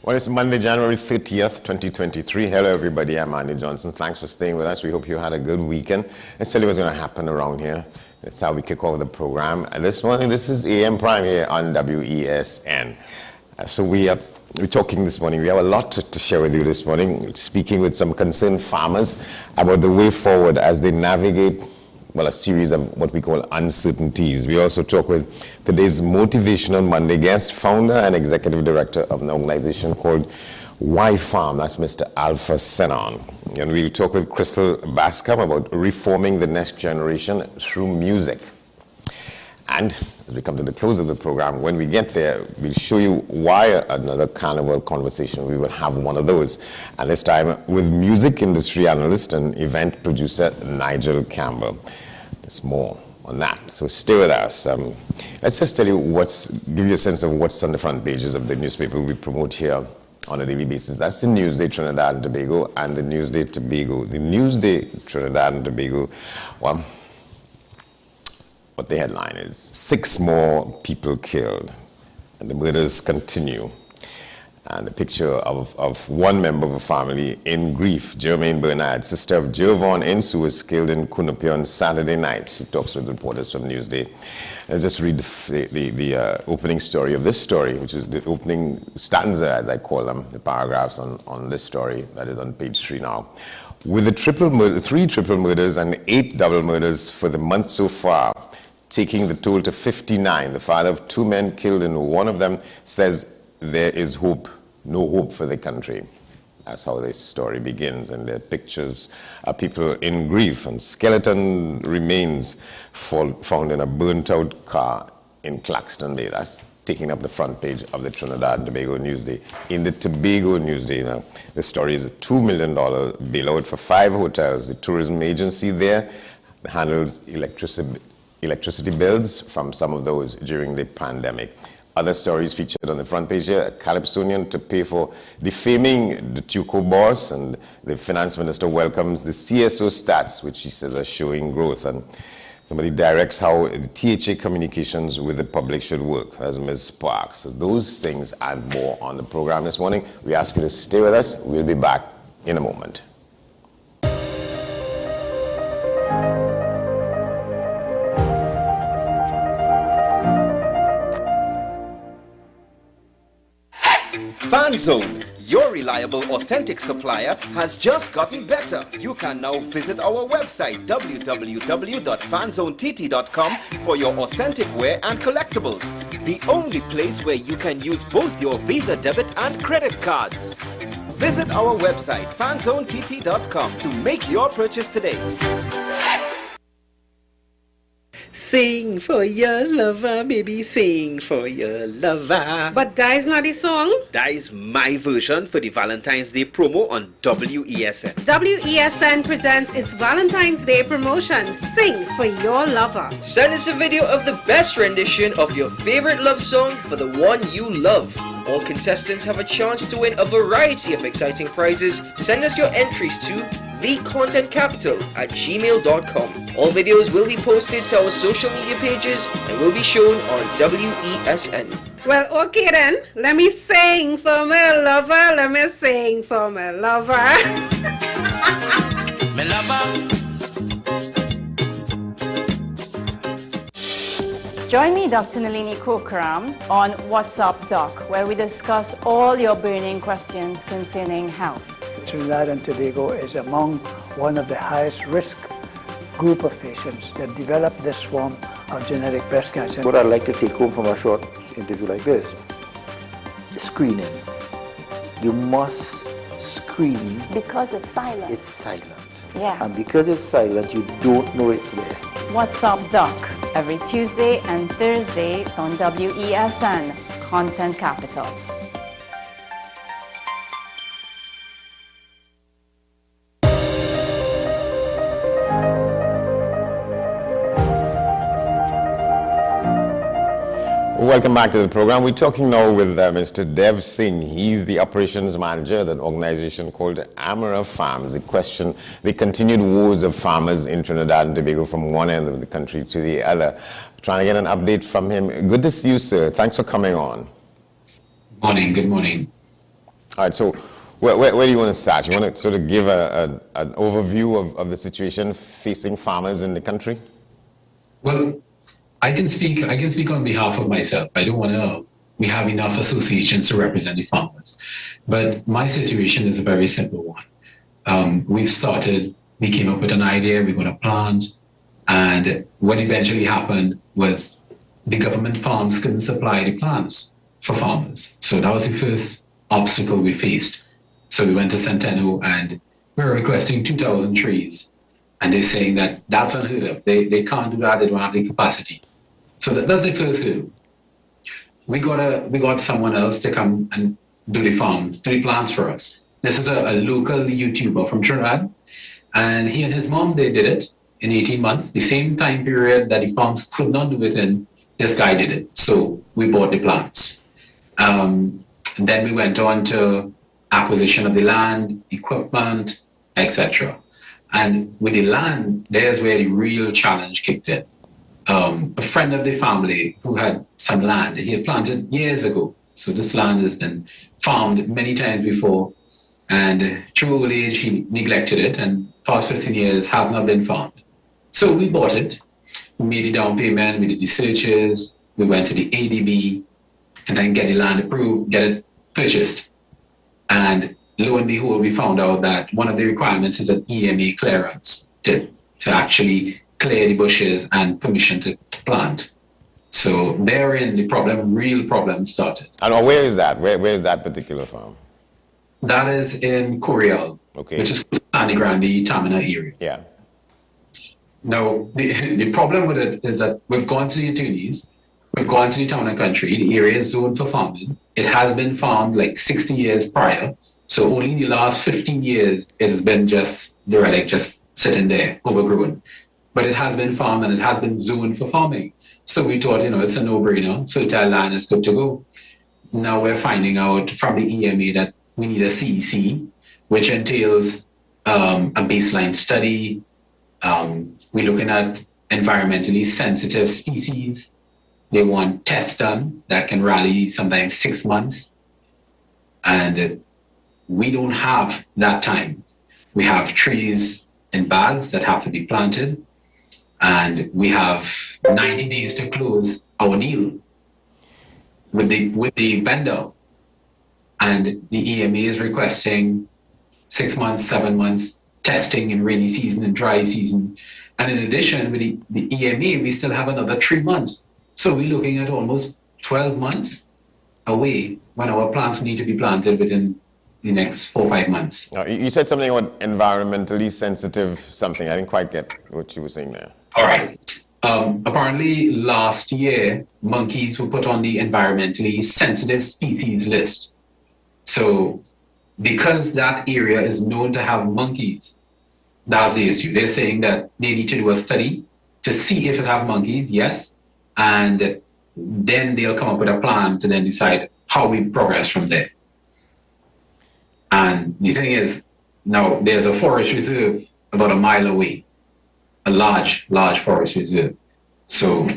Well, it's Monday, January 30th, 2023. Hello, everybody. I'm Andy Johnson. Thanks for staying with us. We hope you had a good weekend. Let's tell you what's going to happen around here. That's how we kick off the program. And this morning, this is AM Prime here on WESN. So we're talking this morning. We have a lot to share with you this morning, speaking with some concerned farmers about the way forward as they navigate, well, a series of what we call uncertainties. We also talk with today's Motivational Monday guest, founder and executive director of an organization called Y Farm. That's Mr. Alpha Senon. And we'll talk with Crystal Bascom about reforming the next generation through music. And as we come to the close of the program, when we get there, we'll show you why another carnival conversation. We will have one of those. And this time with music industry analyst and event producer Nigel Campbell. There's more on that, so stay with us. Let's just tell you give you a sense of what's on the front pages of the newspaper we promote here on a daily basis. That's the Newsday Trinidad and Tobago and the Newsday Tobago. The Newsday Trinidad and Tobago, well, what the headline is, 6 more people killed, and the murders continue. And the picture of one member of a family in grief, Jermaine Bernard, sister of Jervon Insu, was killed in Kunupi on Saturday night. She talks with reporters from Newsday. Let's just read the opening story of this story, which is the opening stanza, as I call them, the paragraphs on this story that is on page 3 now. With the 3 triple murders and 8 double murders for the month so far, taking the total to 59. The father of 2 men killed, and one of them says there is hope, no hope for the country. That's how the story begins, and there are pictures of people in grief and skeleton remains found in a burnt-out car in Claxton Bay. That's taking up the front page of the Trinidad and Tobago Newsday. In the Tobago Newsday now, the story is a $2 million bailout for 5 hotels. The tourism agency there handles electricity bills from some of those during the pandemic. Other stories featured on the front page here: a Calypsonian to pay for defaming the Tuco boss, and the finance minister welcomes the CSO stats, which he says are showing growth, and somebody directs how the THA communications with the public should work, as Ms. Sparks. So those things and more on the program this morning. We ask you to stay with us. We'll be back in a moment. FanZone, your reliable, authentic supplier, has just gotten better. You can now visit our website www.fanzonett.com for your authentic wear and collectibles. The only place where you can use both your Visa debit and credit cards. Visit our website fanzonett.com to make your purchase today. Sing for your lover, baby, sing for your lover. But that is not the song. That is my version for the Valentine's Day promo on WESN. WESN presents its Valentine's Day promotion, Sing for Your Lover. Send us a video of the best rendition of your favorite love song for the one you love. All contestants have a chance to win a variety of exciting prizes. Send us your entries to thecontentcapital@gmail.com. All videos will be posted to our social media pages and will be shown on WESN. Well, okay then. Let me sing for my lover. Let me sing for my lover. My lover. Join me, Dr. Nalini Kokram, on What's Up Doc, where we discuss all your burning questions concerning health. Trinidad and Tobago is among one of the highest risk group of patients that develop this form of genetic breast cancer. What I'd like to take home from a short interview like this, screening. You must screen. Because it's silent. It's silent. Yeah. And because it's silent, you don't know it's there. What's Up Doc, every Tuesday and Thursday on WESN, Content Capital. Welcome back to the program. We're talking now with Mr. Dev Singh. He's the operations manager at an organization called Amplia Farms. The continued woes of farmers in Trinidad and Tobago from one end of the country to the other. Trying to get an update from him. Good to see you, sir. Thanks for coming on. Morning. Good morning. All right, so where do you want to start? You want to sort of give an overview of the situation facing farmers in the country? Well, I can speak on behalf of myself. I don't want to, we have enough associations to represent the farmers. But my situation is a very simple one. We came up with an idea, we're going to plant, and what eventually happened was the government farms couldn't supply the plants for farmers. So that was the first obstacle we faced. So we went to Centeno and we were requesting 2,000 trees. And they're saying that that's unheard of. They can't do that, they don't have the capacity. So that's the first hurdle. We got someone else to come and do the plants for us. This is a local YouTuber from Trinidad. And he and his mom, they did it in 18 months, the same time period that the farms could not do it in, this guy did it. So we bought the plants. Then we went on to acquisition of the land, equipment, etc. And with the land, there's where the real challenge kicked in. A friend of the family who had some land, he had planted years ago. So this land has been farmed many times before. And through old age, he neglected it, and past 15 years has not been farmed. So we bought it, we made the down payment, we did the searches, we went to the ADB, and then get the land approved, get it purchased. And lo and behold, we found out that one of the requirements is an EMA clearance to actually clear the bushes and permission to plant. So therein the real problem started. And where is that? Where is that particular farm? That is in Coriel, okay, which is Sani Grande, Tamina area. Yeah. Now, the problem with it is that we've gone to the attorneys, we've gone to the town and country, the area is zoned for farming. It has been farmed like 60 years prior. So only in the last 15 years, it has been just derelict, just sitting there, overgrown. But it has been farmed and it has been zoned for farming. So we thought, it's a no-brainer, fertile land is good to go. Now we're finding out from the EMA that we need a CEC, which entails a baseline study. We're looking at environmentally sensitive species. They want tests done that can rally sometimes 6 months. And we don't have that time. We have trees in bags that have to be planted. And we have 90 days to close our deal with the vendor. And the EMA is requesting 6 months, 7 months testing in rainy season and dry season. And in addition, with the EMA, we still have another 3 months. So we're looking at almost 12 months away when our plants need to be planted within the next 4 or 5 months. You said something about environmentally sensitive something. I didn't quite get what you were saying there. All right. Apparently last year, monkeys were put on the environmentally sensitive species list. So because that area is known to have monkeys, that's the issue. They're saying that they need to do a study to see if it have monkeys, yes, and then they'll come up with a plan to then decide how we progress from there. And the thing is, now there's a forest reserve about a mile away, a large forest reserve. So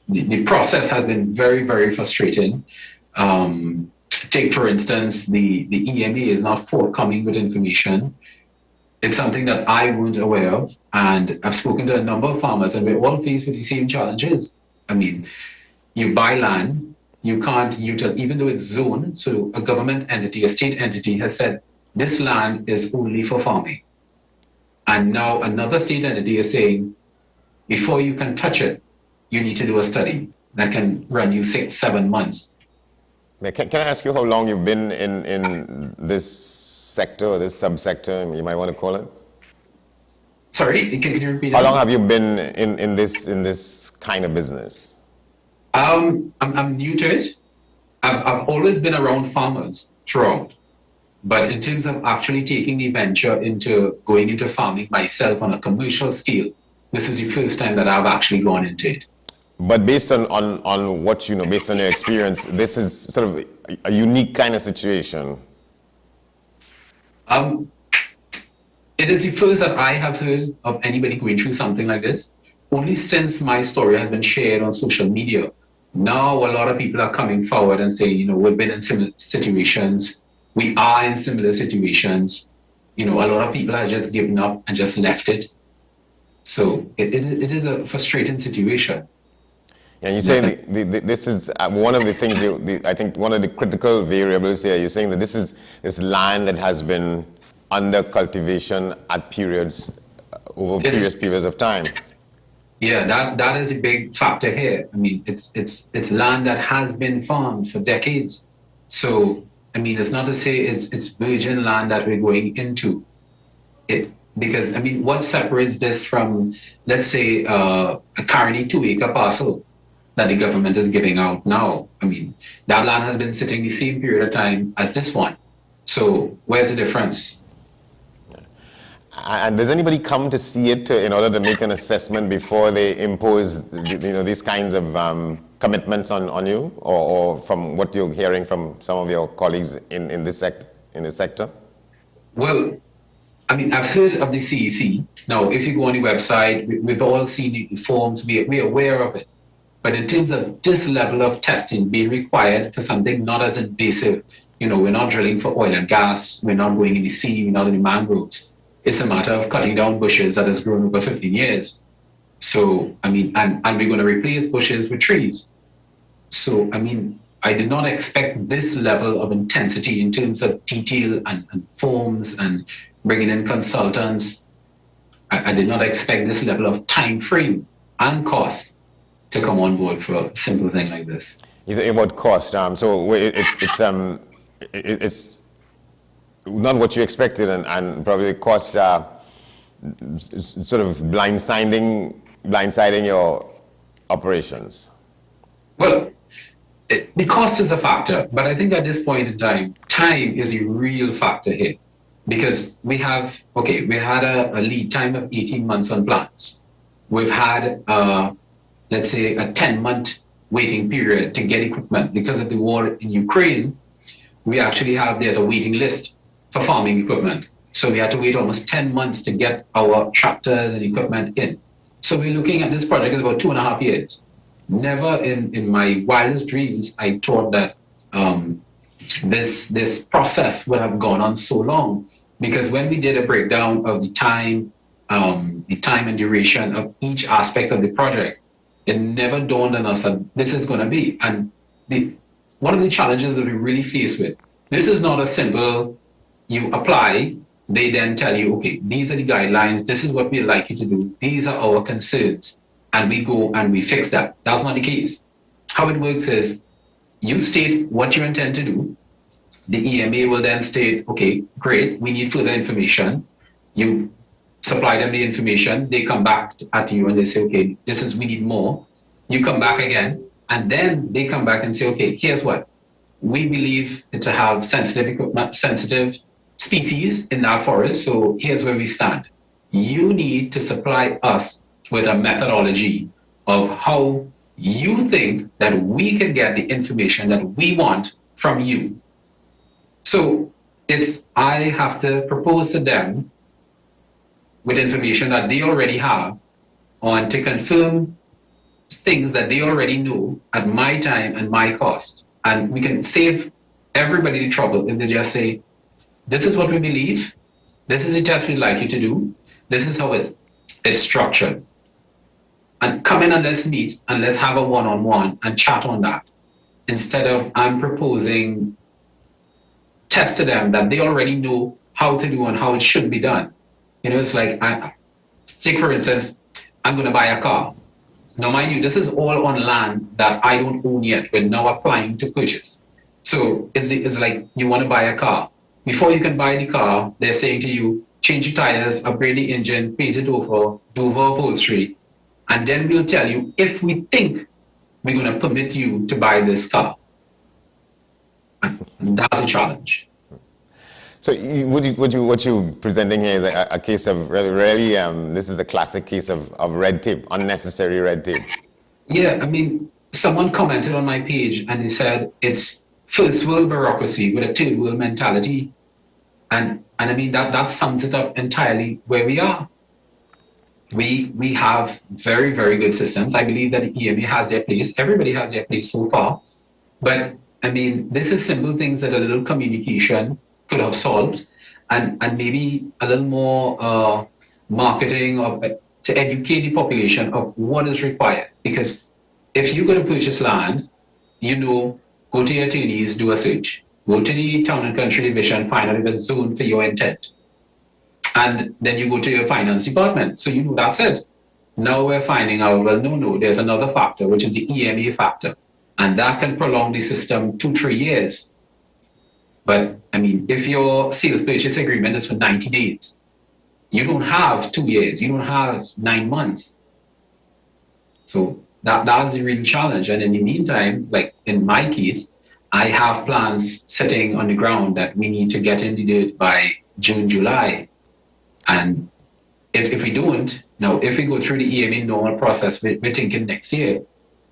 the process has been very, very frustrating. Take, for instance, the EMA is not forthcoming with information. It's something that I wasn't aware of, and I've spoken to a number of farmers, and we're all faced with the same challenges. I mean, you buy land, you can't utilize, even though it's zoned, so a government entity, a state entity has said, this land is only for farming. And now another state entity is saying, before you can touch it, you need to do a study that can run you 6-7 months. Can I ask you how long you've been in this sector, or this subsector, you might want to call it? Sorry, can you repeat that? How long have you been in this kind of business? I'm new to it. I've always been around farmers throughout. But in terms of actually taking the venture into going into farming myself on a commercial scale, this is the first time that I've actually gone into it. But based on what you know, based on your experience, this is sort of a unique kind of situation. It is the first that I have heard of anybody going through something like this. Only since my story has been shared on social media, now a lot of people are coming forward and saying, we've been in similar situations, we are in similar situations. A lot of people have just given up and just left it. So it is a frustrating situation. And you say this is one of the things, I think one of the critical variables here, you're saying that this land that has been under cultivation at periods, over periods of time. Yeah, that is a big factor here. I mean, it's land that has been farmed for decades. So, I mean, it's not to say it's virgin land that we're going into. Because, I mean, what separates this from, let's say, a currently 2-acre parcel that the government is giving out now? I mean, that land has been sitting the same period of time as this one. So where's the difference? And does anybody come to see it in order to make an assessment before they impose, these kinds of commitments on you, or from what you're hearing from some of your colleagues in this sector? Well, I mean, I've heard of the CEC. Now, if you go on the website, we've all seen the forms, we're aware of it. But in terms of this level of testing being required for something not as invasive, we're not drilling for oil and gas, we're not going in the sea, we're not in the mangroves. It's a matter of cutting down bushes that has grown over 15 years. So, I mean, and we're going to replace bushes with trees. So, I mean, I did not expect this level of intensity in terms of detail and forms and bringing in consultants. I did not expect this level of time frame and cost to come on board for a simple thing like this. You think about cost, so it's not what you expected, and probably costs sort of blindsiding your operations. Well, the cost is a factor, but I think at this point in time is a real factor here, because we had a lead time of 18 months on plans. We've had let's say a 10-month waiting period to get equipment. Because of the war in Ukraine, there's a waiting list for farming equipment. So we had to wait almost 10 months to get our tractors and equipment in. So we're looking at this project is about 2.5 years. Never in my wildest dreams, I thought that this process would have gone on so long, because when we did a breakdown of the time and duration of each aspect of the project, it never dawned on us that this is going to be. And one of the challenges that we really face with, this is not a simple, you apply, they then tell you, okay, these are the guidelines, this is what we'd like you to do, these are our concerns, and we go and we fix that. That's not the case. How it works is, you state what you intend to do, the EMA will then state, okay, great, we need further information. You supply them the information, they come back at you and they say, okay, we need more. You come back again, and then they come back and say, okay, here's what. We believe to have sensitive species in our forest, so here's where we stand. You need to supply us with a methodology of how you think that we can get the information that we want from you. So I have to propose to them with information that they already have, on to confirm things that they already know at my time and my cost. And we can save everybody the trouble if they just say, this is what we believe, this is the test we'd like you to do, this is how it is structured. And come in and let's meet and let's have a one-on-one and chat on that. Instead of I'm proposing tests to them that they already know how to do and how it should be done. It's like, take for instance, I'm going to buy a car. Now, mind you, this is all on land that I don't own yet. We're now applying to purchase. So it's like you want to buy a car. Before you can buy the car, they're saying to you, change your tires, upgrade the engine, paint it over, do over upholstery. And then we'll tell you if we think we're going to permit you to buy this car. And that's a challenge. So what you're presenting here is a case of really, this is a classic case of red tape, unnecessary red tape. Yeah, I mean, someone commented on my page and they said it's first world bureaucracy with a third world mentality. And I mean, that sums it up entirely where we are. We have very, very good systems. I believe that the EMA has their place. Everybody has their place so far. But I mean, this is simple things that a little communication could have solved, and maybe a little more marketing to educate the population of what is required. Because if you're going to purchase land, go to your attorneys, do a search. Go to the Town and Country Division, find out if it's zoned for your intent. And then you go to your finance department. So that's it. Now we're finding out, well, no, there's another factor, which is the EMA factor. And that can prolong the system 2-3 years. But, I mean, if your sales purchase agreement is for 90 days, you don't have 2 years, you don't have 9 months. So that's the real challenge. And in the meantime, like in my case, I have plans sitting on the ground that we need to get in the dirt by June, July. And if we don't, now if we go through the EMA normal process, we're thinking next year,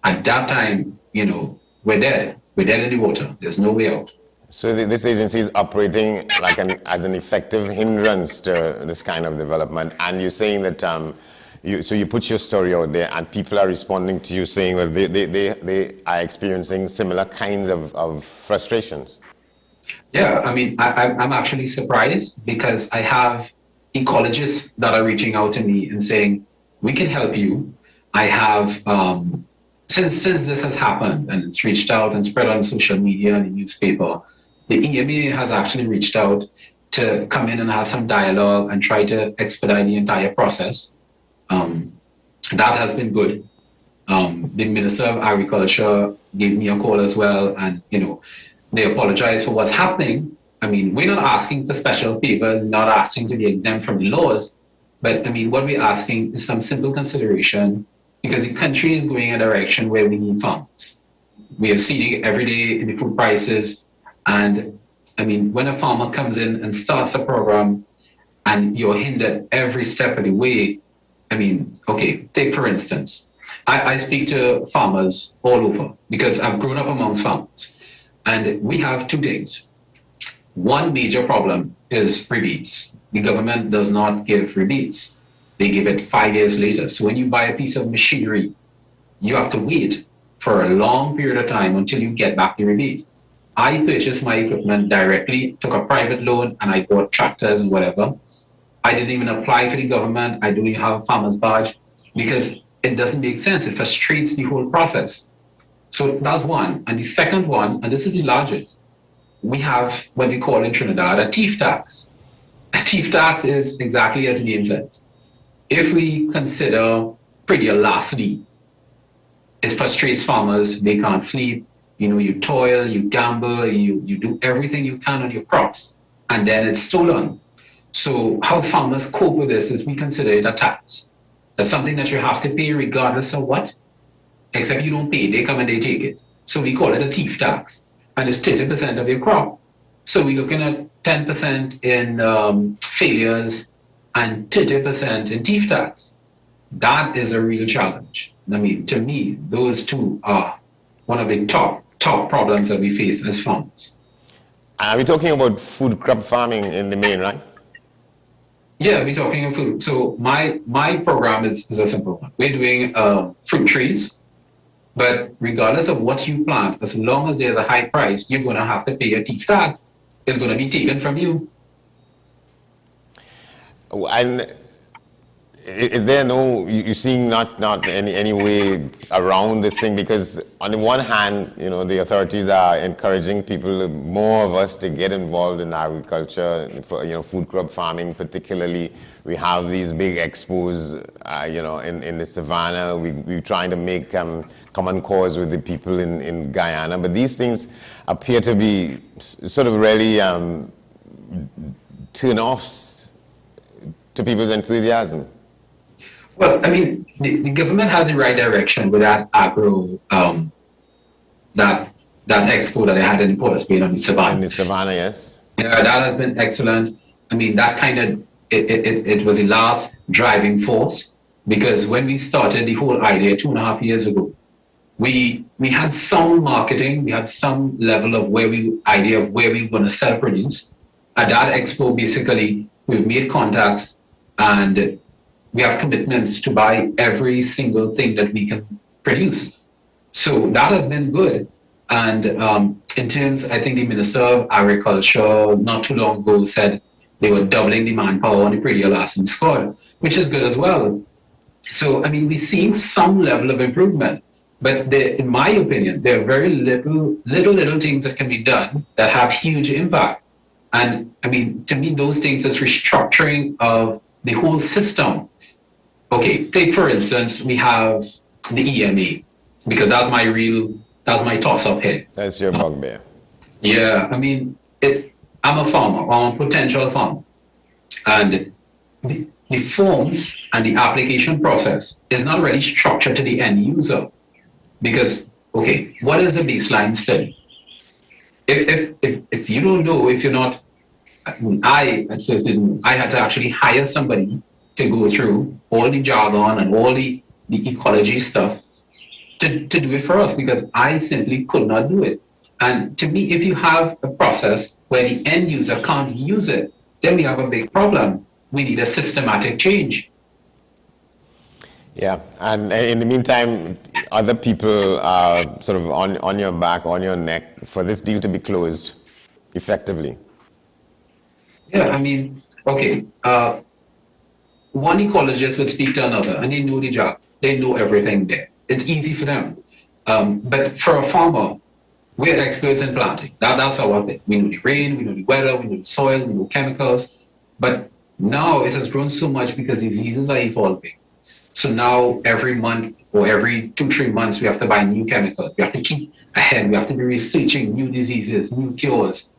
at that time, we're dead. We're dead in the water. There's no way out. So this agency is operating like as an effective hindrance to this kind of development. And you're saying that you put your story out there and people are responding to you saying, well, they are experiencing similar kinds of frustrations. Yeah, I mean, I'm actually surprised because I have ecologists that are reaching out to me and saying, we can help you. I have, since this has happened and it's reached out and spread on social media and the newspaper, the EMA has actually reached out to come in and have some dialogue and try to expedite the entire process. That has been good. The Minister of Agriculture gave me a call as well, and they apologize for what's happening. I mean, we're not asking for special favors, not asking to be exempt from the laws, but I mean, what we're asking is some simple consideration, because the country is going in a direction where we need farmers. We are seeing it every day in the food prices, and I mean, when a farmer comes in and starts a program and you're hindered every step of the way, I mean, okay, take for instance, I speak to farmers all over because I've grown up amongst farmers, and we have two things. One major problem is rebates. The government does not give rebates. They give it 5 years later. So when you buy a piece of machinery, you have to wait for a long period of time until you get back the rebate. I purchased my equipment directly, took a private loan, and I bought tractors and whatever. I didn't even apply for the government. I don't even have a farmer's badge because it doesn't make sense. It frustrates the whole process. So that's one. And the second one, and this is the largest, we have what we call in Trinidad a teeth tax. A teeth tax is exactly as the name says. If we consider pretty lastly, it frustrates farmers. They can't sleep. You toil, you gamble, you do everything you can on your crops, and then it's stolen. So how farmers cope with this is we consider it a tax. That's something that you have to pay regardless of what, except you don't pay, they come and they take it. So we call it a teeth tax, and it's 30% of your crop. So we're looking at 10% in failures and 30% in teeth tax. That is a real challenge. I mean, to me, those two are one of the top problems that we face as farmers. Are we talking about food crop farming in the main, right? Yeah, we're talking about food. So my program is a simple one. We're doing fruit trees, but regardless of what you plant, as long as there's a high price, you're going to have to pay your teeth tax. It's going to be taken from you. And is there you're seeing not any way around this thing? Because on the one hand, the authorities are encouraging people, more of us, to get involved in agriculture, for, food crop farming particularly. We have these big expos, in the savannah. We're trying to make common cause with the people in Guyana. But these things appear to be sort of really turn-offs to people's enthusiasm. Well, I mean, the government has the right direction with that agro, that expo that they had in Port of Spain on the Savannah. In the Savannah, yes. Yeah, that has been excellent. I mean, that kind of, it was the last driving force, because when we started the whole idea 2.5 years ago, we had some marketing, we had some level of idea of where we were going to sell produce. At that expo, basically, we've made contacts and we have commitments to buy every single thing that we can produce. So that has been good. And in terms, I think the Minister of Agriculture not too long ago said they were doubling the manpower on the Predial Arson squad, which is good as well. So, I mean, we're seeing some level of improvement, but in my opinion, there are very little things that can be done that have huge impact. And I mean, to me, those things is restructuring of the whole system. Okay, take for instance, we have the EMA, because that's my toss-up here. That's your bugbear. Yeah, I mean, I'm a farmer, I'm a potential farmer. And the forms and the application process is not really structured to the end user. Because, okay, what is a baseline study? If you don't know, if you're not, I at first didn't know. I had to actually hire somebody to go through all the jargon and all the ecology stuff to do it for us, because I simply could not do it. And to me, if you have a process where the end user can't use it, then we have a big problem. We need a systematic change. Yeah, and in the meantime, other people are sort of on your back, on your neck for this deal to be closed effectively. Yeah, I mean, okay, one ecologist would speak to another, and they know the job. They know everything there. It's easy for them. But for a farmer, we're experts in planting. That's our thing. We know the rain, we know the weather, we know the soil, we know chemicals. But now it has grown so much because diseases are evolving. So now every month or every 2-3 months, we have to buy new chemicals. We have to keep ahead. We have to be researching new diseases, new cures.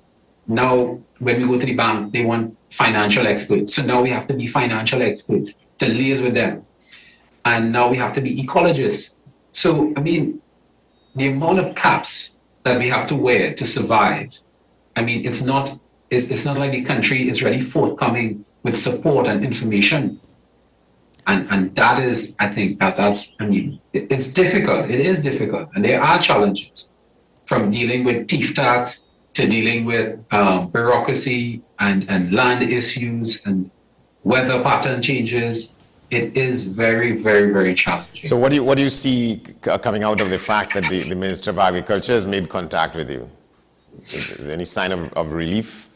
Now, when we go to the bank, they want financial experts. So now we have to be financial experts to liaise with them. And now we have to be ecologists. So, I mean, the amount of caps that we have to wear to survive, I mean, it's not like the country is really forthcoming with support and information. And that is, I think, it's difficult. It is difficult. And there are challenges, from dealing with teeth tax to dealing with bureaucracy and land issues and weather pattern changes. It is very, very, very challenging. So what do you see coming out of the fact that the Minister of Agriculture has made contact with you? Is there any sign of relief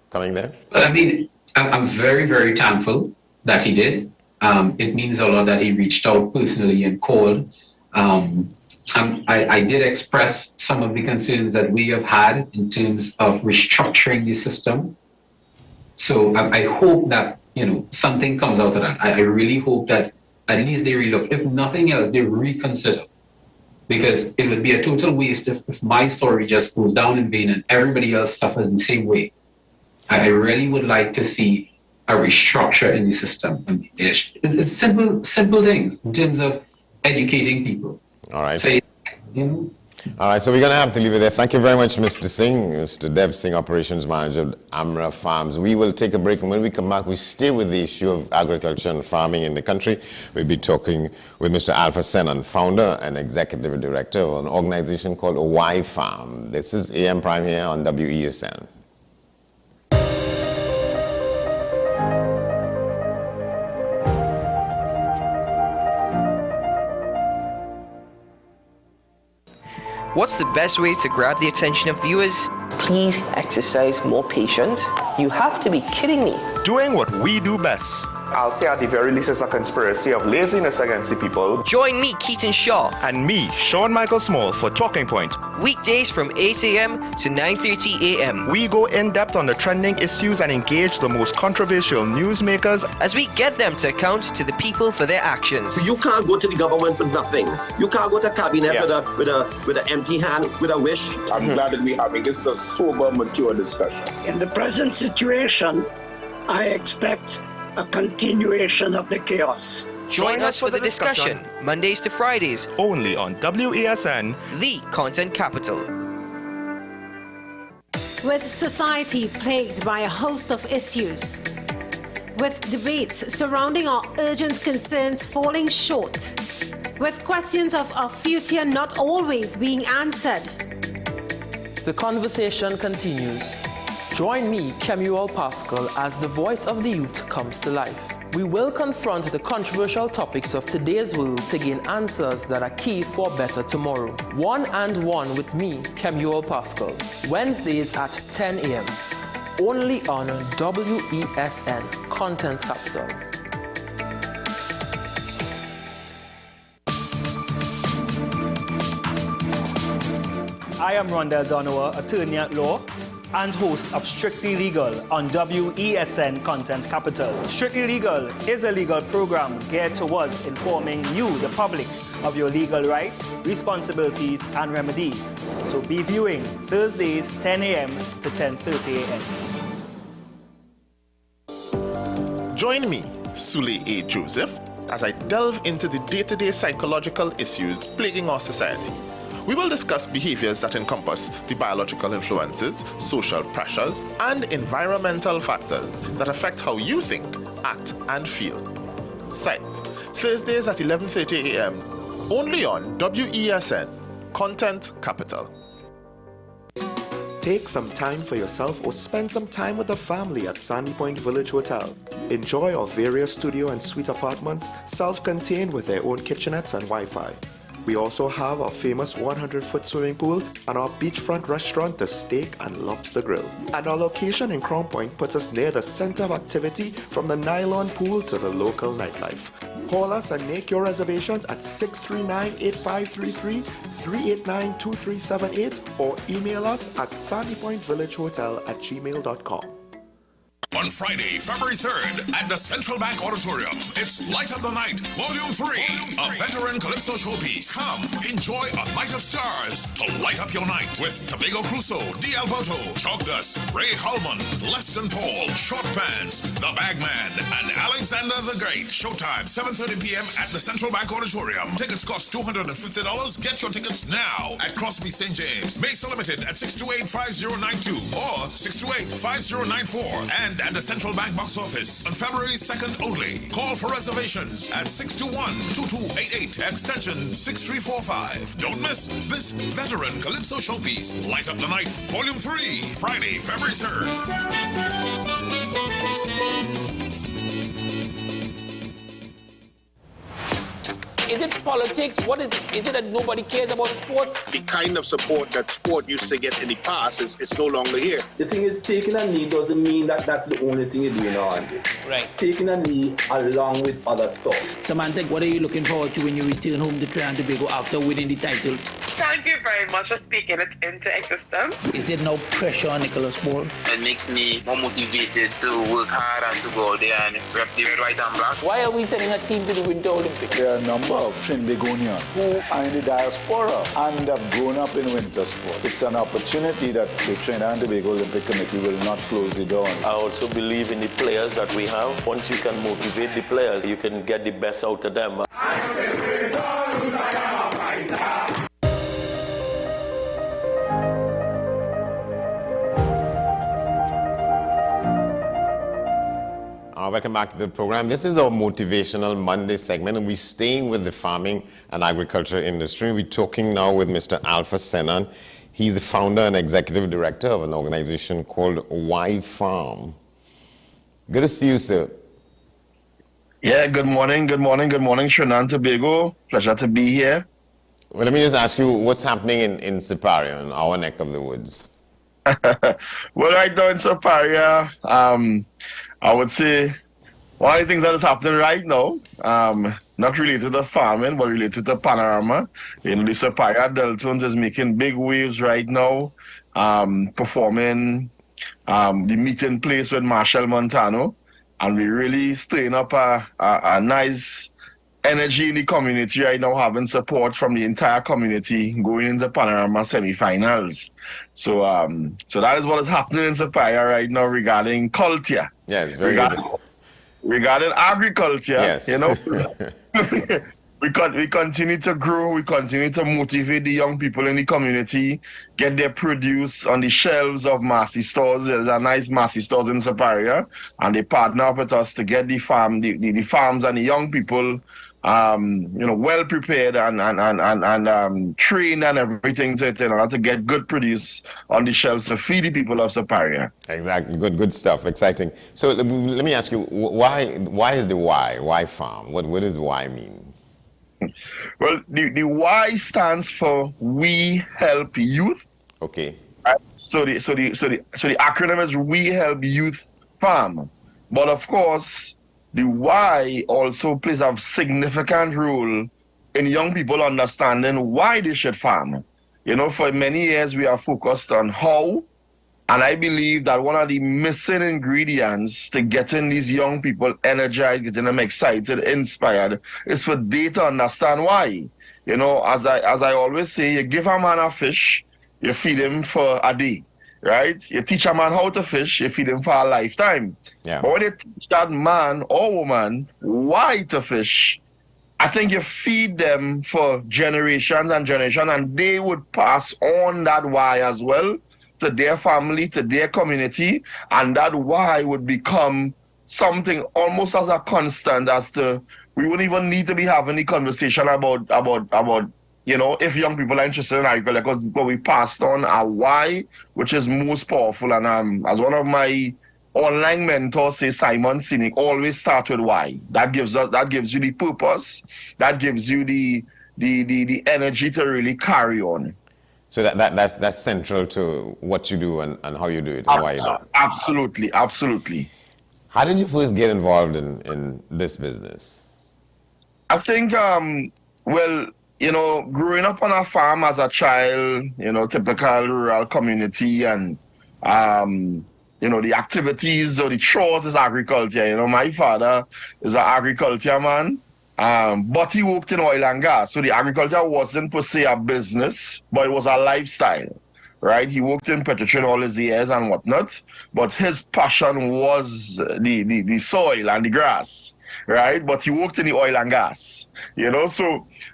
coming there? I mean, I'm very, very thankful that he did. It means a lot that he reached out personally and called. I did express some of the concerns that we have had in terms of restructuring the system. So I hope that, something comes out of that. I really hope that at least they relook. If nothing else, they reconsider. Because it would be a total waste if my story just goes down in vain and everybody else suffers the same way. I really would like to see a restructure in the system. I mean, it's simple things in terms of educating people. All right. So, All right, so we're going to have to leave it there. Thank you very much, Mr. Singh, Mr. Dev Singh, Operations Manager of Amra Farms. We will take a break, and when we come back, we stay with the issue of agriculture and farming in the country. We'll be talking with Mr. Alpha Senan, founder and executive director of an organization called Y Farm. This is AM Prime here on WESN. What's the best way to grab the attention of viewers? Please exercise more patience. You have to be kidding me. Doing what we do best. I'll say at the very least it's a conspiracy of laziness against the people. Join me, Keaton Shaw. And me, Sean Michael Small, for Talking Point. Weekdays from 8 a.m. to 9:30 a.m. We go in-depth on the trending issues and engage the most controversial newsmakers as we get them to account to the people for their actions. You can't go to the government with nothing. You can't go to cabinet with an empty hand, with a wish. I'm glad that we're having this a sober, mature discussion. In the present situation, I expect a continuation of the chaos. Join us for the discussion, Mondays to Fridays, only on WESN, the content capital. With society plagued by a host of issues, with debates surrounding our urgent concerns falling short, with questions of our future not always being answered, the conversation continues. Join me, Kemuel Pascal, as the voice of the youth comes to life. We will confront the controversial topics of today's world to gain answers that are key for a better tomorrow. One and One with me, Kemuel Pascal. Wednesdays at 10 a.m. Only on WESN, Content Capital. I am Rondell Donowa, attorney at law and host of Strictly Legal on WESN Content Capital. Strictly Legal is a legal program geared towards informing you, the public, of your legal rights, responsibilities, and remedies. So be viewing Thursdays, 10 a.m. to 10:30 a.m. Join me, Sule A. Joseph, as I delve into the day-to-day psychological issues plaguing our society. We will discuss behaviors that encompass the biological influences, social pressures, and environmental factors that affect how you think, act, and feel. Sight, Thursdays at 11:30 a.m. only on WESN, Content Capital. Take some time for yourself or spend some time with the family at Sandy Point Village Hotel. Enjoy our various studio and suite apartments, self-contained with their own kitchenettes and Wi-Fi. We also have our famous 100-foot swimming pool and our beachfront restaurant, The Steak and Lobster Grill. And our location in Crown Point puts us near the center of activity from the nylon pool to the local nightlife. Call us and make your reservations at 639-8533, 389-2378, or email us at sandypointvillagehotel@gmail.com. On Friday, February 3rd, at the Central Bank Auditorium, it's Light Up the Night, Volume 3, a veteran Calypso showpiece. Come, enjoy a night of stars to light up your night with Tobago Crusoe, D. Alberto, Chogdas, Ray Holman, Leston Paul, Short Pants, The Bagman, and Alexander the Great. Showtime, 7:30 p.m. at the Central Bank Auditorium. Tickets cost $250. Get your tickets now at Crosby St. James. Mesa Limited at 628-5092 or 628-5094. And at the Central Bank box office on February 2nd only. Call for reservations at 621-2288, extension 6345. Don't miss this veteran Calypso showpiece, Light Up the Night, Volume 3, Friday, February 3rd. Is it politics? What is it? Is it that nobody cares about sports? The kind of support that sport used to get in the past is no longer here. The thing is, taking a knee doesn't mean that that's the only thing you're doing now, Andre. Right. Taking a knee along with other stuff. Samantha, what are you looking forward to when you return home to Trinidad and Tobago after winning the title? Thank you very much for speaking it into existence. Is there no pressure on Nicholas Paul? It makes me more motivated to work hard and to go out there and rep the white and black. Why are we sending a team to the Winter Olympics? There are a number of Trinbagonians who are in the diaspora and have grown up in winter sport. It's an opportunity that the Trinidad and Tobago Olympic Committee will not close the door on. I also believe in the players that we have. Once you can motivate the players, you can get the best out of them. Welcome back to the program. This is our Motivational Monday segment, and we're staying with the farming and agriculture industry. We're talking now with Mr. Alpha Senan. He's the founder and executive director of an organization called Y Farm. Good to see you, sir. Yeah, good morning, Trinidad and Tobago. Pleasure to be here. Well, let me just ask you, what's happening in Siparia, in our neck of the woods? Well, right now in Siparia, I would say one of the things that is happening right now, not related to farming, but related to Panorama. You know, the Siparia Deltones is making big waves right now, performing the meeting place with Marshall Montano, and we're really stirring up a nice energy in the community right now, having support from the entire community going into Panorama semifinals. So that is what is happening in Siparia right now regarding culture. Yes, very good. Regarding agriculture, yes. You know, we continue to grow, we continue to motivate the young people in the community, get their produce on the shelves of Massey stores. There's a nice Massey stores in Siparia, and they partner up with us to get the farms and the young people well prepared and trained and everything in order to get good produce on the shelves to feed the people of Superior. Exactly, good stuff, exciting. So let me ask you, why is the Y? Why farm? What does Y mean? Well, the Y stands for We Help Youth. Okay. So the acronym is We Help Youth Farm. But of course, the why also plays a significant role in young people understanding why they should farm. For many years we are focused on how, and I believe that one of the missing ingredients to getting these young people energized, getting them excited, inspired, is for they to understand why. As I always say, you give a man a fish, you feed him for a day. Right? You teach a man how to fish, you feed him for a lifetime. Yeah. But when you teach that man or woman why to fish, I think you feed them for generations and generations, and they would pass on that why as well to their family, to their community, and that why would become something almost as a constant as to, we wouldn't even need to be having the conversation about if young people are interested in agriculture, because we passed on our why, which is most powerful. And as one of my online mentors says, Simon Sinek, always start with why. That gives you the purpose, that gives you the energy to really carry on. So that's central to what you do and how you do it and why you do it. Absolutely. How did you first get involved in this business? I think, growing up on a farm as a child, typical rural community, and, the activities or the chores is agriculture. My father is an agriculture man, but he worked in oil and gas. So the agriculture wasn't per se a business, but it was a lifestyle, right? He worked in petroleum all his years and whatnot, but his passion was the soil and the grass, right? But he worked in the oil and gas,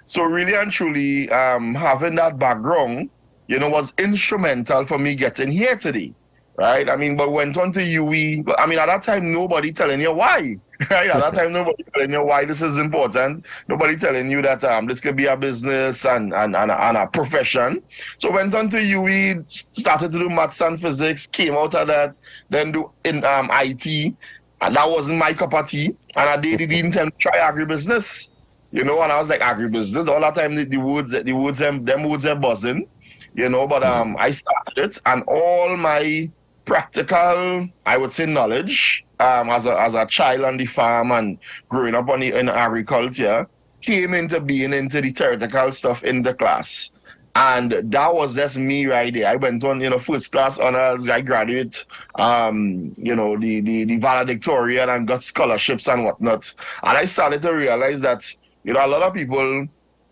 So really and truly, having that background, was instrumental for me getting here today, right? But went on to UE. At that time, nobody telling you why, right? At that time, nobody telling you why this is important. Nobody telling you that this could be a business and a profession. So went on to UE, started to do maths and physics, came out of that, then do in IT, and that wasn't my cup of tea. And I didn't intend to try agribusiness. And I was like, agribusiness, all that time the woods are buzzing, but I started it, and all my practical, I would say, knowledge as a child on the farm and growing up in agriculture came into being into the theoretical stuff in the class. And that was just me right there. I went on, first class honors, I graduated, the valedictorian, and got scholarships and whatnot. And I started to realize that a lot of people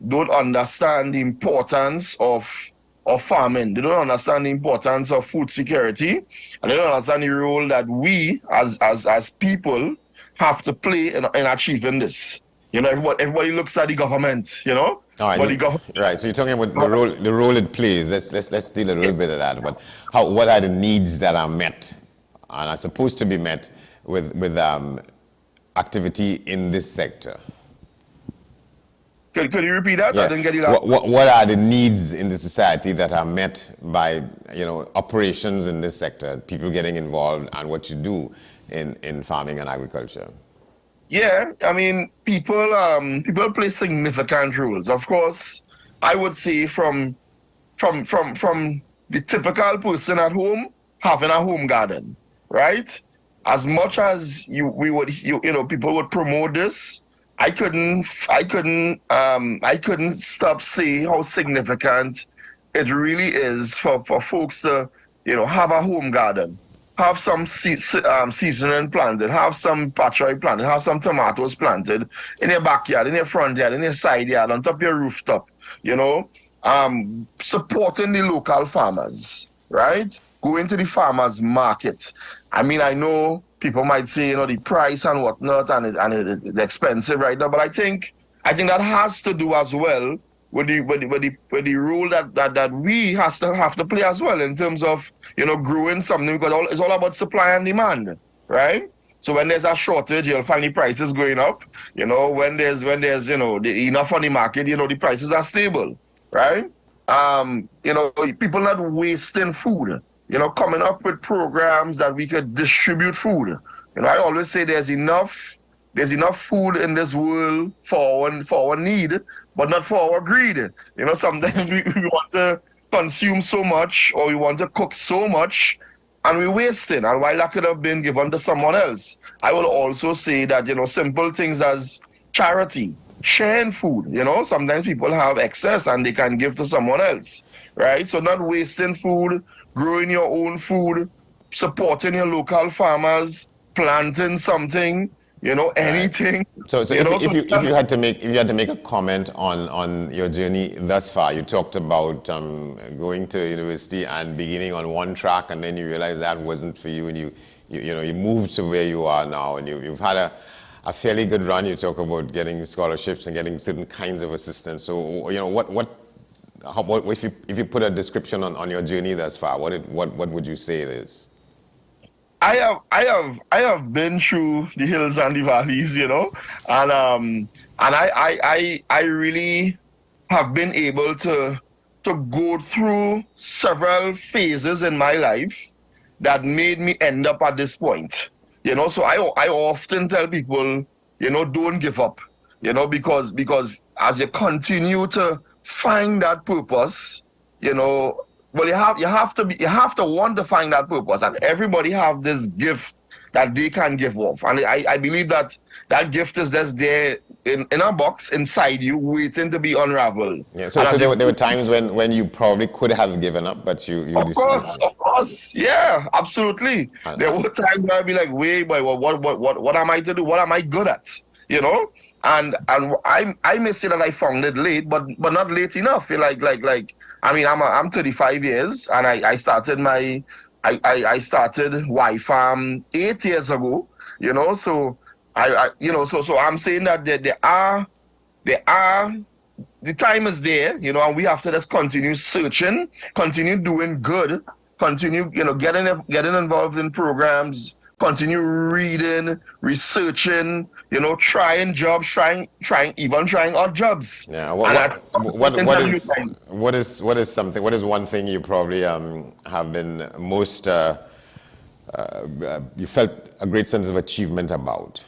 don't understand the importance of farming. They don't understand the importance of food security, and they don't understand the role that we as people have to play in achieving this. Everybody looks at the government, Right. So you're talking about the role it plays. Let's deal a little bit of that. But what are the needs that are met and are supposed to be met with activity in this sector? Could you repeat that? Yeah. I didn't get you that. What are the needs in the society that are met by operations in this sector, people getting involved, and what you do in farming and agriculture? Yeah, people play significant roles. Of course, I would say from the typical person at home having a home garden, right? As much as people would promote this, I couldn't stop saying how significant it really is for folks to have a home garden, have some seasoning planted, have some patchouli planted, have some tomatoes planted in your backyard, in your front yard, in your side yard, on top of your rooftop. Supporting the local farmers, right? Going to the farmers market. I know people might say, the price and whatnot, and it's expensive right now. But I think that has to do as well with the role that we have to play as well in terms of growing something, because it's all about supply and demand, right? So when there's a shortage, you'll find the prices going up. You know, when there's enough on the market, the prices are stable, right? People not wasting food. Coming up with programs that we could distribute food. I always say there's enough food in this world for our need, but not for our greed. Sometimes we want to consume so much, or we want to cook so much, and we waste it. And while that could have been given to someone else, I will also say that, simple things as charity, sharing food, sometimes people have excess and they can give to someone else, right? So not wasting food, growing your own food, supporting your local farmers, planting something, anything. So if you had to make a comment on your journey thus far, you talked about going to university and beginning on one track, and then you realized that wasn't for you, and you moved to where you are now, and you've had a fairly good run. You talk about getting scholarships and getting certain kinds of assistance. So if you put a description on your journey thus far, what would you say it is? I have been through the hills and the valleys, and I really have been able to go through several phases in my life that made me end up at this point. So I often tell people, don't give up, because as you continue to find that purpose, well, you have to want to find that purpose, and everybody have this gift that they can give off, and I believe that gift is just there in a box inside you, waiting to be unraveled. Yeah. So there were times when you probably could have given up, but you of course, yeah, absolutely. There were times where I'd be like, wait, boy, what am I to do? What am I good at? And I may say that I found it late, but not late enough. I'm 35 years, and I started I started Y-Farm 8 years ago. So so I'm saying that there are the time is there, and we have to just continue searching, continue doing good, continue getting involved in programs, continue reading, researching, trying jobs, trying odd jobs. Yeah. What is one thing you probably have been most you felt a great sense of achievement about?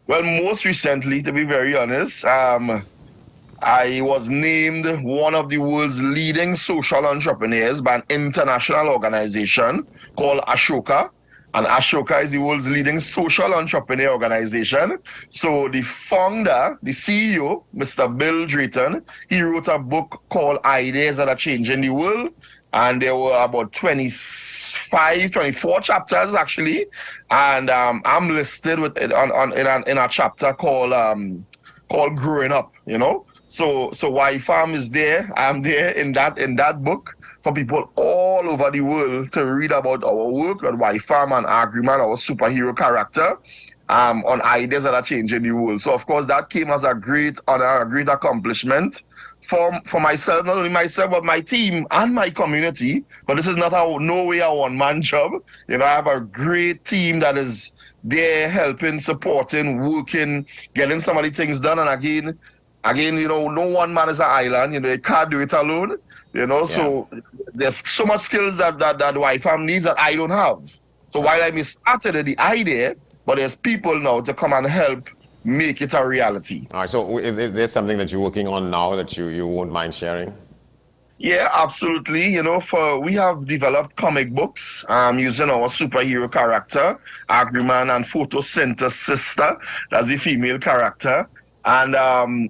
Well, most recently, to be very honest, I was named one of the world's leading social entrepreneurs by an international organization called Ashoka. And Ashoka is the world's leading social entrepreneur organization. So the founder, the CEO, Mr. Bill Drayton, he wrote a book called Ideas That Are Changing the World. And there were about 24 chapters, actually. And I'm listed with it in a chapter called Growing Up, So Y-Farm is there. I'm there in that book for people all over the world to read about our work on Y-Farm and Agreement, our superhero character, on ideas that are changing the world. So of course that came as a great honor, a great accomplishment for myself, not only myself, but my team and my community. But this is no way a one-man job. I have a great team that is there helping, supporting, working, getting some of the things done. And again, no one man is an island. You can't do it alone. So there's so much skills that Y-Farm needs that I don't have. So while I started the idea, but there's people now to come and help make it a reality. All right. So is there something that you're working on now that you won't mind sharing? Yeah, absolutely. We have developed comic books using our superhero character, Agriman, and Photosynthesis sister, that's the female character. And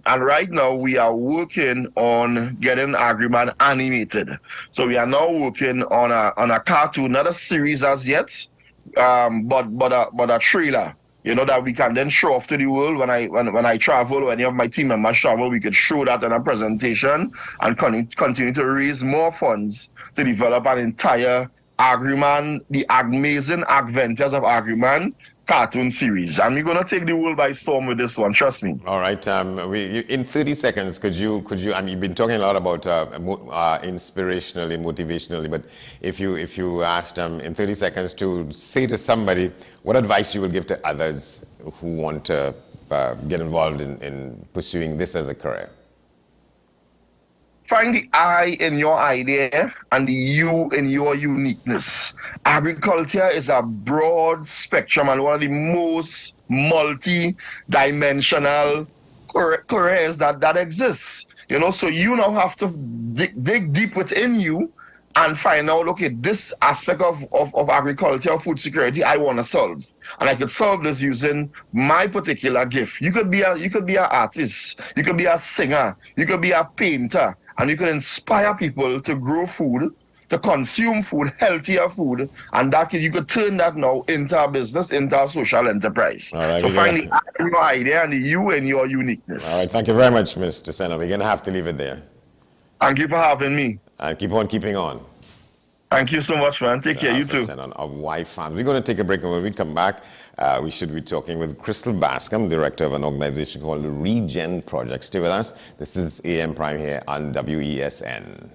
right now we are working on getting Agriman animated. So we are now working on a cartoon, not a series as yet, but a trailer. That we can then show off to the world when I travel, or any of my team members travel, we could show that in a presentation and continue to raise more funds to develop an entire Agriman, the amazing adventures of Agriman, cartoon series, and we're going to take the world by storm with this one. Trust me. All right. In 30 seconds, could you? I mean, you've been talking a lot about inspirationally, motivationally, but if you asked in 30 seconds to say to somebody what advice you would give to others who want to get involved in pursuing this as a career. Find the I in your idea and the you in your uniqueness. Agriculture is a broad spectrum and one of the most multi-dimensional careers that exists. You know, so you now have to dig deep within you and find out, okay, this aspect of agriculture, food security, I want to solve. And I could solve this using my particular gift. You could be an artist, you could be a singer, you could be a painter, and you can inspire people to grow food, to consume food, healthier food, and you could turn that now into a business, into a social enterprise. All right, so find your idea and the you and your uniqueness. All right, thank you very much, Mr. Senna. We're going to have to leave it there. Thank you for having me. And keep on keeping on. Thank you so much, man. Take care. You too. Of Y-Farm. We're going to take a break, and when we come back, we should be talking with Crystal Bascom, director of an organization called the Regen Project. Stay with us. This is AM Prime here on WESN.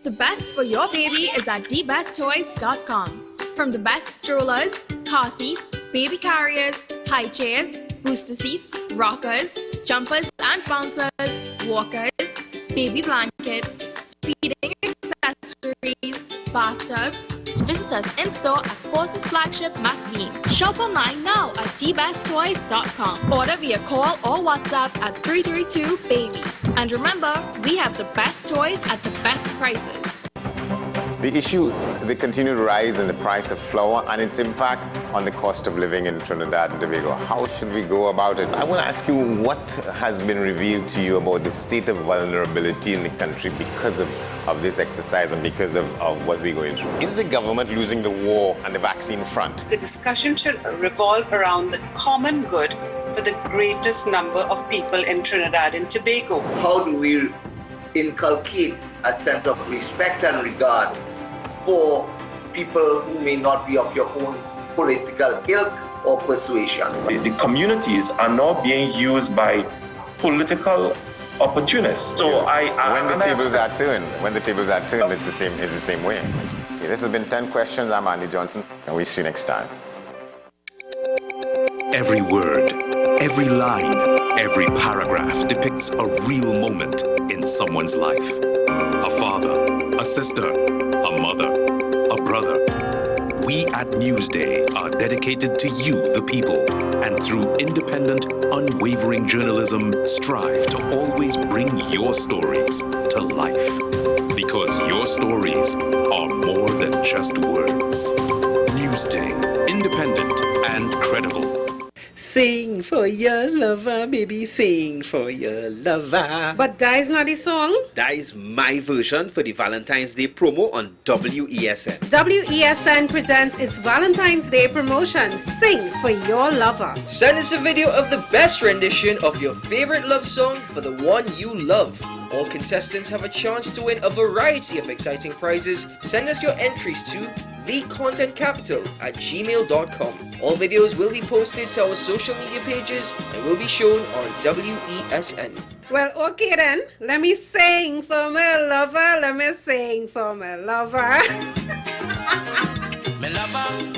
The best for your baby is at thebesttoys.com. From the best strollers, car seats, baby carriers, high chairs, booster seats, rockers, jumpers and bouncers, walkers, baby blankets, feeding accessories, bathtubs. Visit us in store at Forces Flagship McLean. Shop online now at thebesttoys.com. Order via call or WhatsApp at 332-BABY. And remember, we have the best toys at the best prices. The issue, the continued rise in the price of flour and its impact on the cost of living in Trinidad and Tobago. How should we go about it? I want to ask you, what has been revealed to you about the state of vulnerability in the country because of this exercise and because of what we're going through? Is the government losing the war on the vaccine front? The discussion should revolve around the common good for the greatest number of people in Trinidad and Tobago. How do we inculcate a sense of respect and regard for people who may not be of your own political ilk or persuasion? The communities are now being used by political opportunists. So when the tables are turned, it's the same way. Okay, this has been 10 questions. I'm Andy Johnson, and we'll see you next time. Every word, every line, every paragraph depicts a real moment in someone's life. A father, a sister, a mother, a brother. We at Newsday are dedicated to you, the people, and through independent, unwavering journalism, strive to always bring your stories to life. Because your stories are more than just words. Newsday, independent and credible. Sing for your lover, baby, sing for your lover. But that is not the song. That is my version for the Valentine's Day promo on WESN. WESN presents its Valentine's Day promotion, Sing for Your Lover. Send us a video of the best rendition of your favorite love song for the one you love. All contestants have a chance to win a variety of exciting prizes. Send us your entries to thecontentcapital@gmail.com. All videos will be posted to our social media pages and will be shown on WESN. Well, okay then. Let me sing for my lover. Let me sing for my lover. My lover.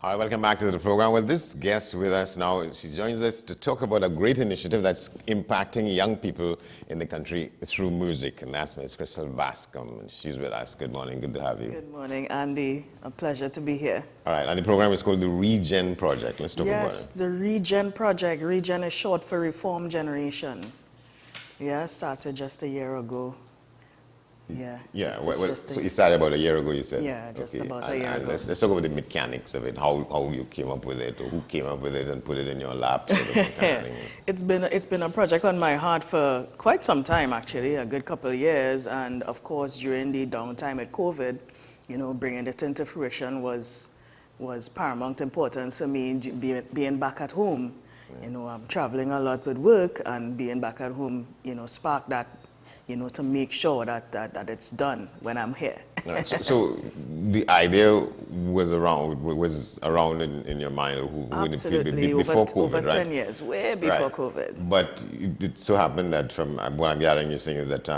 All right, welcome back to the program. Well, this guest with us now, she joins us to talk about a great initiative that's impacting young people in the country through music, and that's Ms. Crystal Bascom, and she's with us. Good morning, good to have you. Good morning, Andy. A pleasure to be here. All right, and the program is called the Regen Project. Let's talk about it. Yes, the Regen Project. Regen is short for Reform Generation. Yeah, started just a year ago. Yeah. Yeah, It's just so you started about a year ago, you said? Yeah, just Okay. about a year ago. Let's talk about the mechanics of it, how you came up with it, or who came up with it and put it in your lap. Sort of kind of thing. It's been a project on my heart for quite some time, actually, a good couple of years. And of course, during the downtime at COVID, bringing it into fruition was paramount importance for me, being back at home. I'm traveling a lot with work, and being back at home, sparked that, to make sure that it's done when I'm here. Right. So the idea was around in your mind, or who Absolutely, before COVID, over right? 10 years, way before Right. COVID. But it so happened that from what I'm gathering, you're saying is that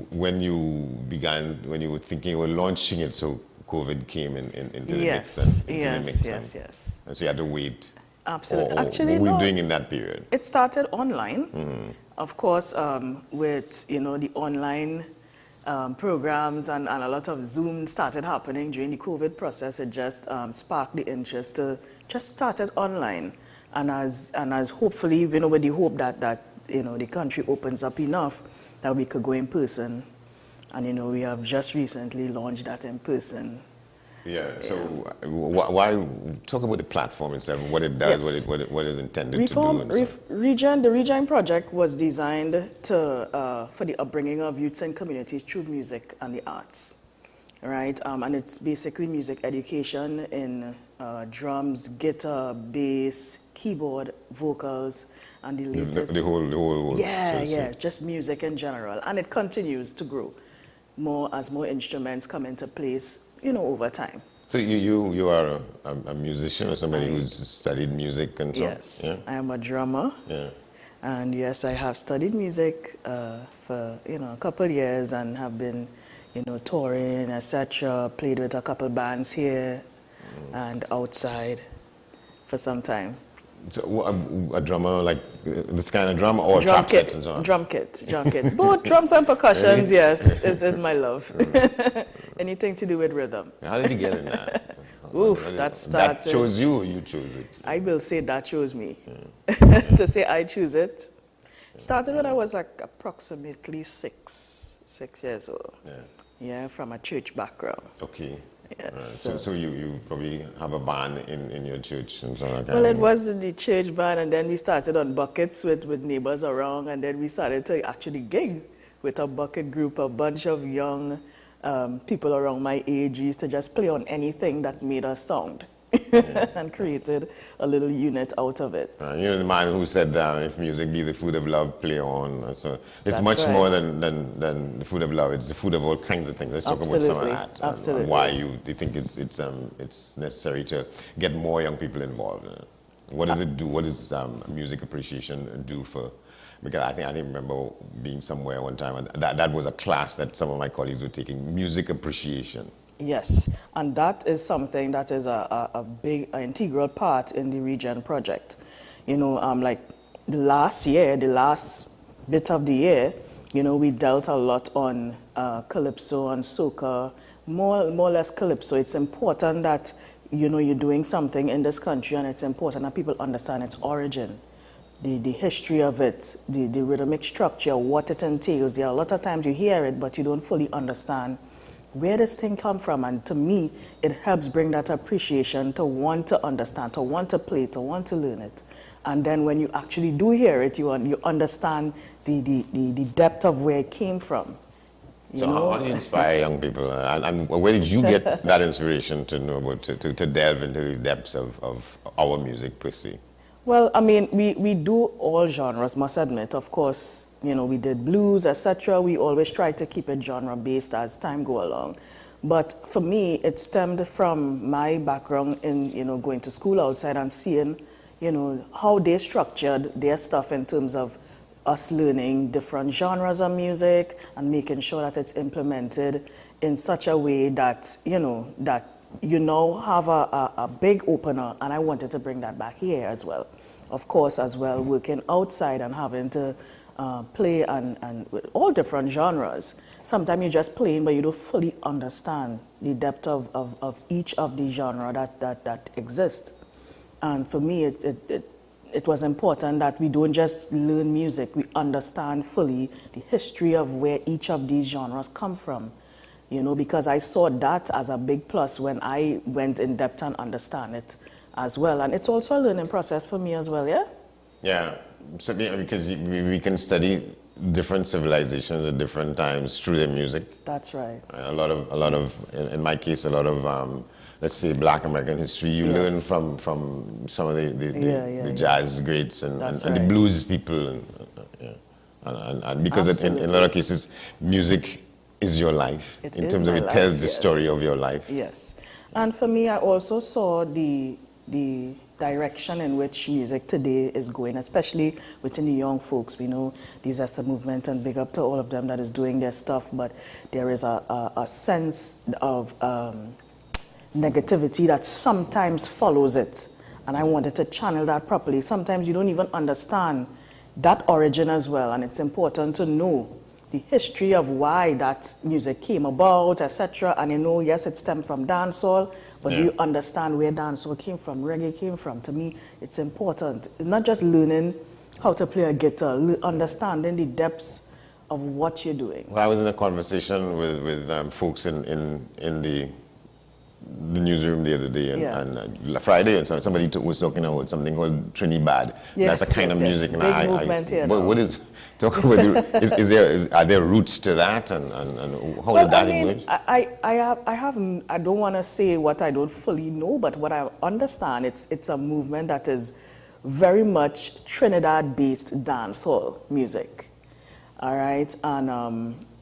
when you were thinking you were launching it, so COVID came into the mix. Yes. And so you had to wait. Absolutely. Or Actually, what were you no. doing in that period? It started online, of course, with the online programs and a lot of Zoom started happening during the COVID process. It just sparked the interest to just start it online, and as hopefully with the hope that the country opens up enough that we could go in person, and we have just recently launched that in person. Yeah. So why talk about the platform itself, what it does, Yes. what is intended to do? And so. The Regen project was designed for the upbringing of youths and communities through music and the arts, right? And it's basically music education in drums, guitar, bass, keyboard, vocals, and the latest. The whole. Yeah, just music in general, and it continues to grow as more instruments come into place, over time. So you are a musician or somebody who's studied music and so? Yes, Yeah? I am a drummer. Yeah. And yes, I have studied music for a couple of years and have been touring, etc. Played with a couple bands here and outside for some time. So a drummer like this kind of drum or Drum trap kit, set and so on? drum kit. Both drums and percussions, yes, is my love. Anything to do with rhythm. How did you get in that? Oof, that started. That chose you or you chose it? I will say that chose me. To say I choose it. Started when I was like approximately six years old. Yeah, from a church background. Okay. Yes. So you probably have a band in your church and so on. Well, it was the church band, and then we started on buckets with neighbors around, and then we started to actually gig with a bucket group, a bunch of young people around my age. We used to just play on anything that made us sound. And created a little unit out of it. You're the man who said if music be the food of love, play on. So it's That's much right. more than the food of love. It's the food of all kinds of things. Let's talk about some of that. Absolutely. And why you think it's necessary to get more young people involved. What does it do? What does music appreciation do for? Because I didn't remember being somewhere one time, and that was a class that some of my colleagues were taking, music appreciation. Yes, and that is something that is a big, integral part in the Regen project. Like the last bit of the year, we dealt a lot on calypso and soca, more or less calypso. It's important that, you're doing something in this country, and it's important that people understand its origin, the history of it, the rhythmic structure, what it entails. A lot of times you hear it, but you don't fully understand where this thing come from, and to me, it helps bring that appreciation to want to understand, to want to play, to want to learn it. And then when you actually do hear it, you understand the depth of where it came from. So how do you inspire young people? And where did you get that inspiration to know about, to delve into the depths of our music per se? Well, I mean, we do all genres, must admit. Of course, we did blues, etc. We always try to keep it genre-based as time go along. But for me, it stemmed from my background in, going to school outside and seeing, how they structured their stuff in terms of us learning different genres of music and making sure that it's implemented in such a way that, that you now have a big opener, and I wanted to bring that back here as well. Of course, as well, working outside and having to play and with all different genres. Sometimes you're just playing, but you don't fully understand the depth of each of the genre that exists. And for me, it was important that we don't just learn music, we understand fully the history of where each of these genres come from. You know, because I saw that as a big plus when I went in depth and understand it as well. And it's also a learning process for me as well, yeah? Yeah, so, because we can study different civilizations at different times through their music. That's right. A lot of, in my case, a lot of, let's say, Black American history. You learn from some of the jazz greats and the blues people, and because in a lot of cases, music is your life. In terms of it tells the story of your life. Yes, and for me, I also saw the direction in which music today is going, especially within the young folks. We know these are some movement, and big up to all of them that is doing their stuff, but there is a sense of negativity that sometimes follows it, and I wanted to channel that properly. Sometimes you don't even understand that origin as well, and it's important to know the history of why that music came about, etc. And you know, yes, it stemmed from dancehall, but do you understand where dancehall came from, reggae came from? To me, it's important. It's not just learning how to play a guitar, understanding the depths of what you're doing. Well, I was in a conversation with folks in the newsroom the other day, and Friday, and somebody was talking about something called Trinidad. Yes, that's a kind of music. Big movement here. What is? Talk about are there roots to that, and how did that emerge? I don't want to say what I don't fully know, but what I understand, it's a movement that is very much Trinidad-based dancehall music. All right, and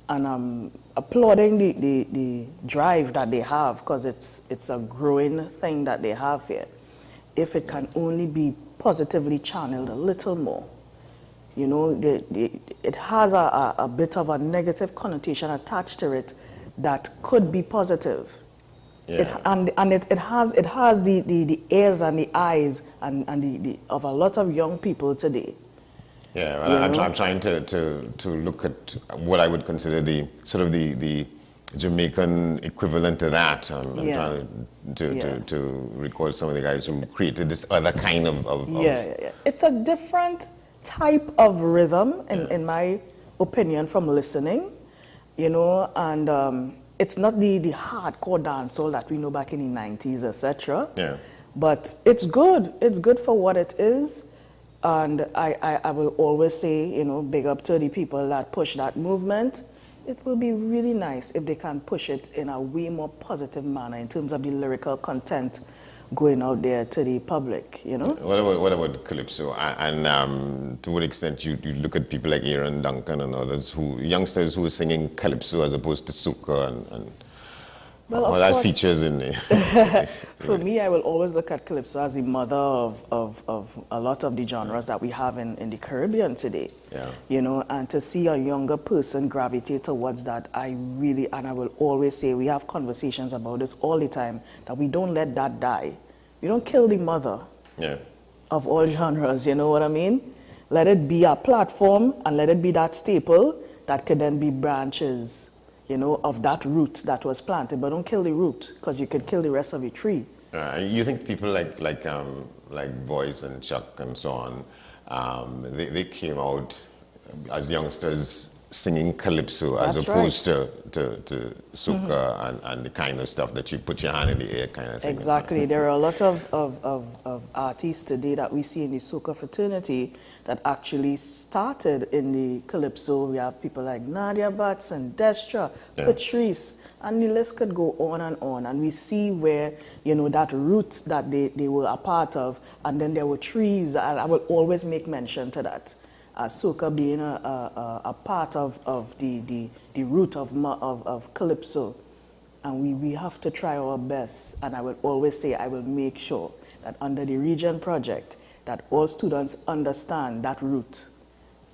I'm applauding the drive that they have, because it's a growing thing that they have here. If it can only be positively channeled a little more. You know, it has a bit of a negative connotation attached to it that could be positive. Yeah. It has the ears and the eyes and of a lot of young people today. Yeah, well, I'm trying to look at what I would consider the sort of the Jamaican equivalent to that. I'm trying to recall some of the guys who created this other kind of It's a different type of rhythm, in my opinion, from listening, you know, and it's not the hardcore dancehall that we know back in the 90s, etc. Yeah. But it's good. It's good for what it is. And I will always say, you know, big up to the people that push that movement. It will be really nice if they can push it in a way more positive manner in terms of the lyrical content going out there to the public, you know? What about Calypso? And to what extent you look at people like Aaron Duncan and others, youngsters who are singing Calypso as opposed to soca and all that features in there? For me, I will always look at Calypso as the mother of a lot of the genres that we have in the Caribbean today. Yeah. You know, and to see a younger person gravitate towards that, I will always say, we have conversations about this all the time, that we don't let that die. We don't kill the mother of all genres, you know what I mean? Let it be a platform and let it be that staple that could then be branches, you know, of that root that was planted, but don't kill the root, because you could kill the rest of the tree. You think people like Boyce and Chuck and so on, they came out as youngsters singing Calypso as opposed to soca and the kind of stuff that you put your hand in the air kind of thing. Exactly. There are a lot of artists today that we see in the soca fraternity that actually started in the Calypso. We have people like Nadia Butts and Destra, Patrice, and the list could go on. And we see where, you know, that root that they were a part of, and then there were trees, and I will always make mention to that. Soca being a part of the root of Calypso. And we have to try our best, and I will always say, I will make sure that under the Region Project, that all students understand that root.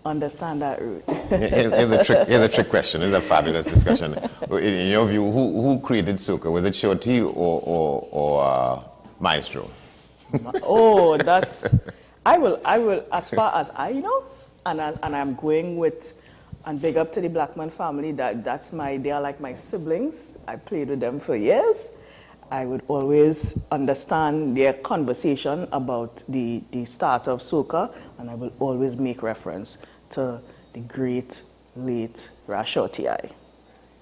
Understand that root. Here's a trick question. It's a fabulous discussion. In your view, who created soca? Was it Shorty or Maestro? Oh, that's... I will, as far as I know, and I'm going with, and big up to the Blackman family, they are like my siblings. I played with them for years. I would always understand their conversation about the start of soca, and I will always make reference to the great, late Rashor T.I.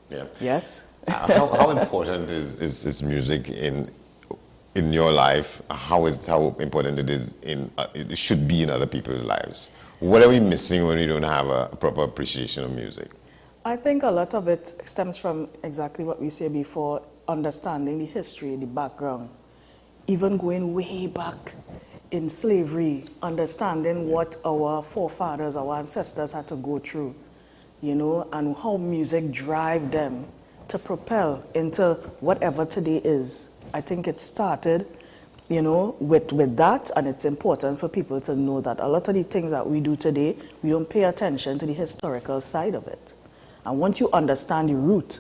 Yeah. Yes? How important is music in your life? How important it is it should be in other people's lives? What are we missing when we don't have a proper appreciation of music? I think a lot of it stems from exactly what we said before, understanding the history, the background, even going way back in slavery, understanding what our forefathers, our ancestors had to go through, you know, and how music drive them to propel into whatever today is. I think it started, you know, with that, and it's important for people to know that a lot of the things that we do today, we don't pay attention to the historical side of it. And once you understand the root,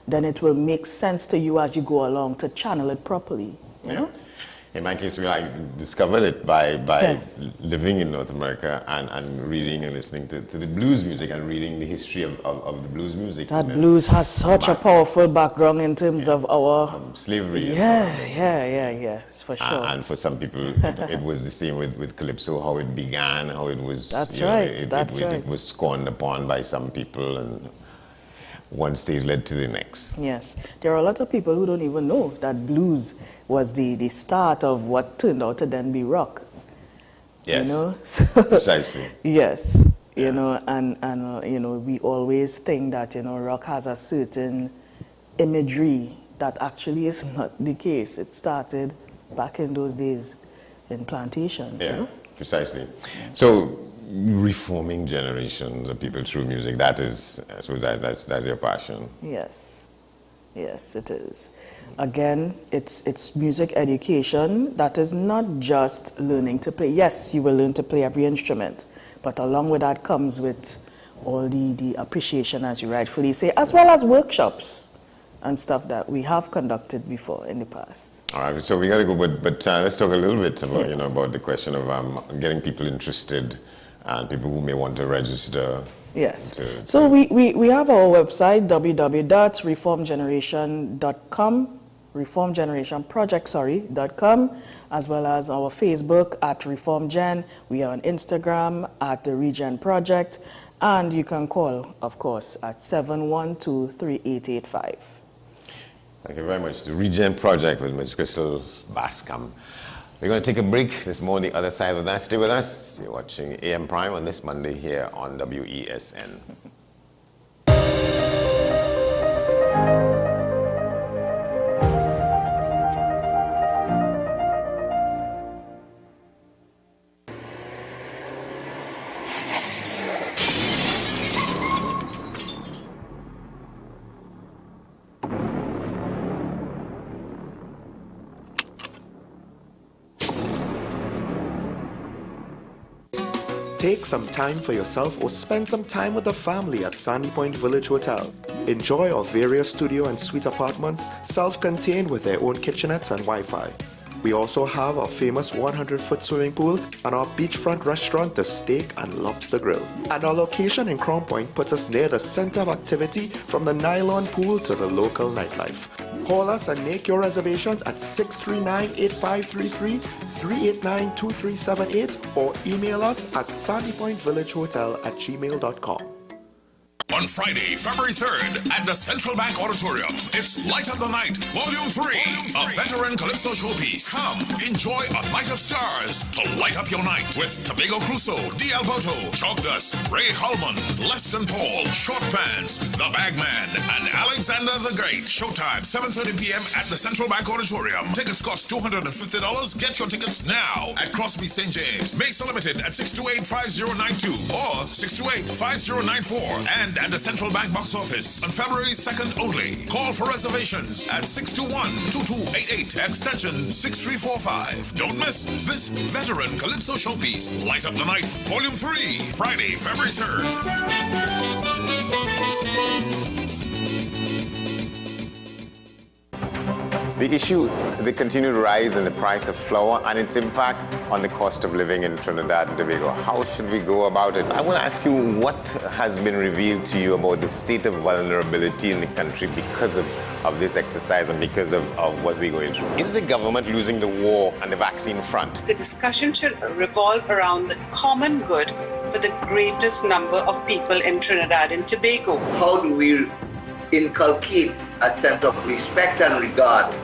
then it will make sense to you as you go along to channel it properly, you know? In my case, I discovered it by living in North America and reading and listening to the blues music and reading the history of the blues music. That blues has such a powerful background in terms of our... slavery. Yes, for sure. And for some people, it was the same with Calypso, how it began, how it was... That's right, it was scorned upon by some people, and one stage led to the next. Yes. There are a lot of people who don't even know that blues was the start of what turned out to then be rock. Yes. You know? Precisely. Yes. Yeah. You know, and you know, we always think that, you know, rock has a certain imagery that actually is not the case. It started back in those days in plantations. Yeah, you know? Precisely. So, reforming generations of people through music, that is, I suppose that's your passion. Yes, it is. Again, it's music education that is not just learning to play. Yes, you will learn to play every instrument, but along with that comes with all the appreciation, as you rightfully say, as well as workshops and stuff that we have conducted before in the past. All right, so we got to go, but let's talk a little bit about, you know, about the question of getting people interested and people who may want to register. Yes. So we have our website, www.reformgeneration.com, reformgenerationproject.com, as well as our Facebook at ReformGen. We are on Instagram at the Regen Project, and you can call, of course, at 712-3885. Thank you very much. The Regen Project with Ms. Crystal Bascom. We're going to take a break. There's more on the other side of that. Stay with us. You're watching AM Prime on this Monday here on WESN. Take some time for yourself or spend some time with the family at Sandy Point Village Hotel. Enjoy our various studio and suite apartments, self-contained with their own kitchenettes and Wi-Fi. We also have our famous 100-foot swimming pool and our beachfront restaurant, The Steak and Lobster Grill. And our location in Crown Point puts us near the center of activity from the nylon pool to the local nightlife. Call us and make your reservations at 639-8533, 389-2378, or email us at sandypointvillagehotel@gmail.com. On Friday, February 3rd, at the Central Bank Auditorium, it's Light Up the Night, Volume 3, a veteran Calypso showpiece. Come, enjoy a night of stars to light up your night with Tobago Crusoe, D. Alberto, Chalk Dust, Ray Holman, Leston Paul, Short Pants, The Bagman, and Alexander the Great. Showtime, 7:30 p.m. at the Central Bank Auditorium. Tickets cost $250. Get your tickets now at Crosby St. James. May so limited at 628-5092 or 628-5094. And at the Central Bank box office on February 2nd only. Call for reservations at 621-2288, extension 6345. Don't miss this veteran Calypso showpiece, Light Up the Night, Volume 3, Friday, February 3rd. The the continued rise in the price of flour and its impact on the cost of living in Trinidad and Tobago. How should we go about it? I want to ask you, what has been revealed to you about the state of vulnerability in the country because of this exercise and because of what we're going through? Is the government losing the war on the vaccine front? The discussion should revolve around the common good for the greatest number of people in Trinidad and Tobago. How do we inculcate a sense of respect and regard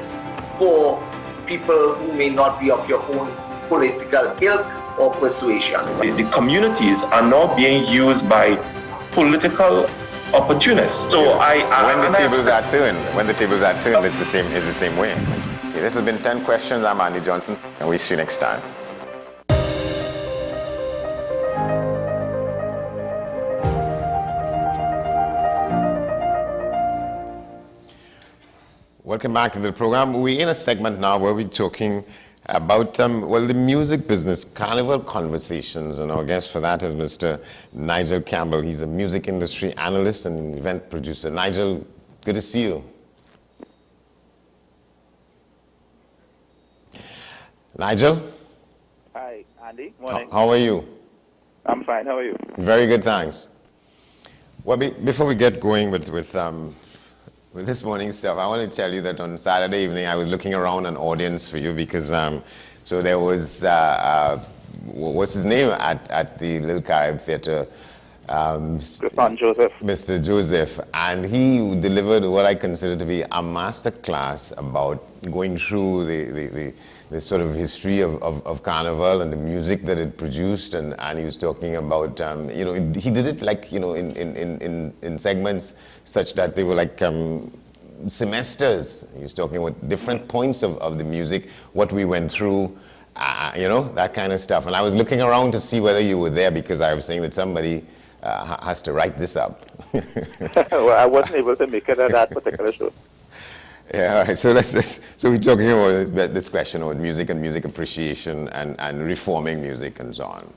for people who may not be of your own political ilk or persuasion? The communities are now being used by political opportunists. So when the tables are turned, it's the same way. Okay, this has been 10 questions. I'm Andy Johnson, and we'll see you next time. Welcome back to the program. We're in a segment now where we're talking about, the music business, Carnival Conversations. And our guest for that is Mr. Nigel Campbell. He's a music industry analyst and event producer. Nigel, good to see you. Nigel? Hi, Andy. Morning. How are you? I'm fine. How are you? Very good, thanks. Well, before we get going with this morning's stuff, I want to tell you that on Saturday evening I was looking around an audience for you because so there was what's his name at the Little Carib Theatre, Mr. Joseph, and he delivered what I consider to be a master class about going through the sort of history of Carnival and the music that it produced, and he was talking about he did it like in segments such that they were like semesters. He was talking about different points of the music, what we went through, that kind of stuff. And I was looking around to see whether you were there because I was saying that somebody has to write this up. Well, I wasn't able to make it at that particular show. Yeah, all right. So so we're talking about this question about music and music appreciation and reforming music and so on.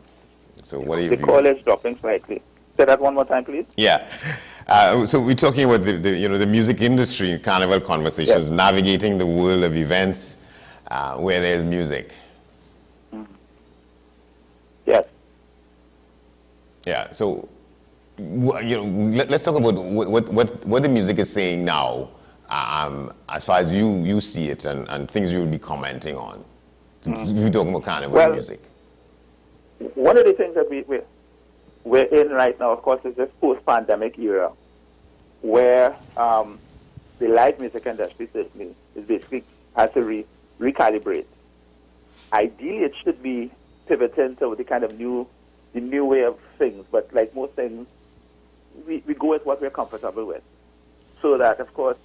So what do you? The call is dropping slightly. Say that one more time, please. Yeah. So we're talking about the music industry, Carnival Conversations, yes. Navigating the world of events where there's music. Yes. Yeah. So let's talk about what the music is saying now, as far as you see it and things you will be commenting on. You're talking about Carnival music. One of the things that we're in right now, of course, is this post-pandemic era where the live music industry certainly is basically has to recalibrate. Ideally, it should be pivoting to the kind of new way of things, but like most things, we go with what we're comfortable with. So that, of course,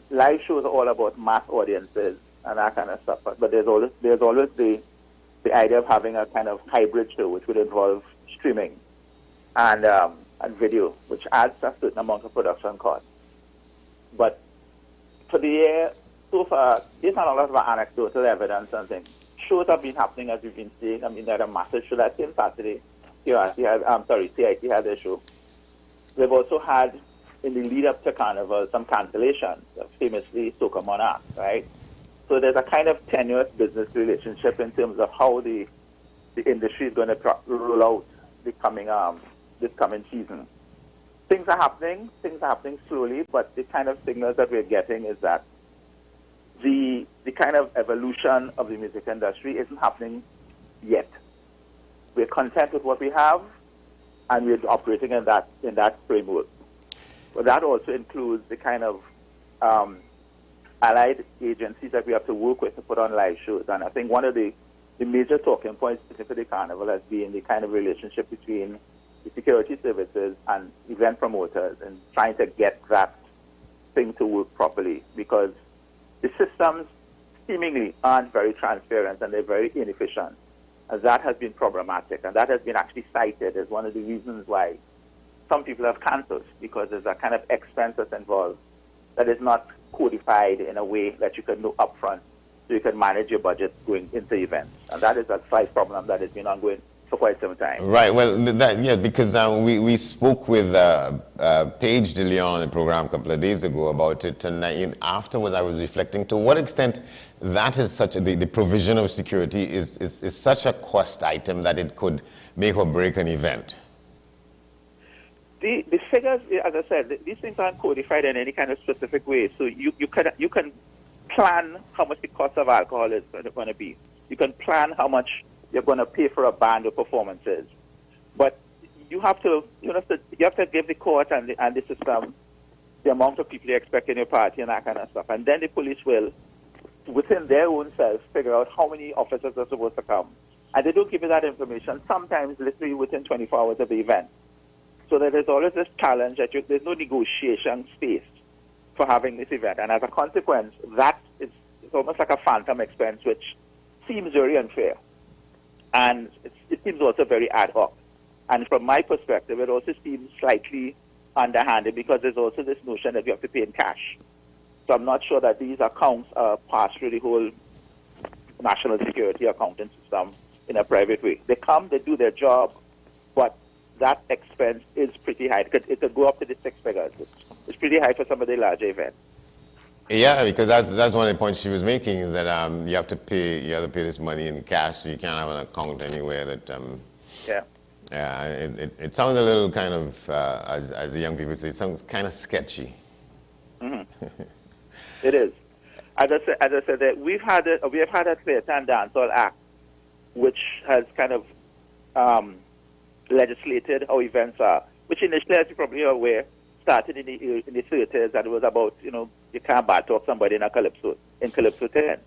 live shows are all about mass audiences and that kind of stuff, but there's always the idea of having a kind of hybrid show, which would involve streaming and video, which adds a certain amount of production cost. But for the year, so far, based on a lot of anecdotal evidence and things, shows have been happening as we've been seeing. I mean, they had a massive show that same Saturday. CIT had their show. They've also had, in the lead up to Carnival, some cancellations, famously Soca Monarch, right? So there's a kind of tenuous business relationship in terms of how the industry is going to roll out this coming season. Things are happening slowly, but the kind of signals that we're getting is that the kind of evolution of the music industry isn't happening yet. We're content with what we have, and we're operating in that framework. But that also includes the kind of allied agencies that we have to work with to put on live shows. And I think one of the major talking points for the Carnival has been the kind of relationship between the security services and event promoters and trying to get that thing to work properly, because the systems seemingly aren't very transparent and they're very inefficient. And that has been problematic, and that has been actually cited as one of the reasons why some people have cancelled, because there's a kind of expense that's involved that is not codified in a way that you can know upfront, so you can manage your budget going into events. And that is a size problem that has been ongoing for quite some time. Right. Well, because we spoke with Paige DeLeon on the program a couple of days ago about it, and afterwards I was reflecting to what extent that is such the provision of security is such a cost item that it could make or break an event. The figures, as I said, these things aren't codified in any kind of specific way. So you can plan how much the cost of alcohol is going to be. You can plan how much you're going to pay for a band of performances. But you have to give the court and the system the amount of people you expect in your party and that kind of stuff. And then the police will, within their own self, figure out how many officers are supposed to come. And they don't give you that information, sometimes literally within 24 hours of the event. So that there's always this challenge that there's no negotiation space for having this event. And as a consequence, that is almost like a phantom expense, which seems very unfair. And it seems also very ad hoc. And from my perspective, it also seems slightly underhanded because there's also this notion that you have to pay in cash. So I'm not sure that these accounts are passed through the whole national security accounting system in a private way. They come, they do their job, but that expense is pretty high. It could go up to the 6 figures. It's pretty high for some of the larger events. Yeah, because that's one of the points she was making is that you have to pay this money in cash, so you can't have an account anywhere that. Yeah, it sounds a little kind of, as the young people say, it sounds kind of sketchy. Mm-hmm. It is. As I said, we have had a Theatre and Dancehall Act, which has kind of legislated how events are, which initially, as you probably are aware, started in the 30s, and it was about, you can't bad talk somebody in Calypso 10.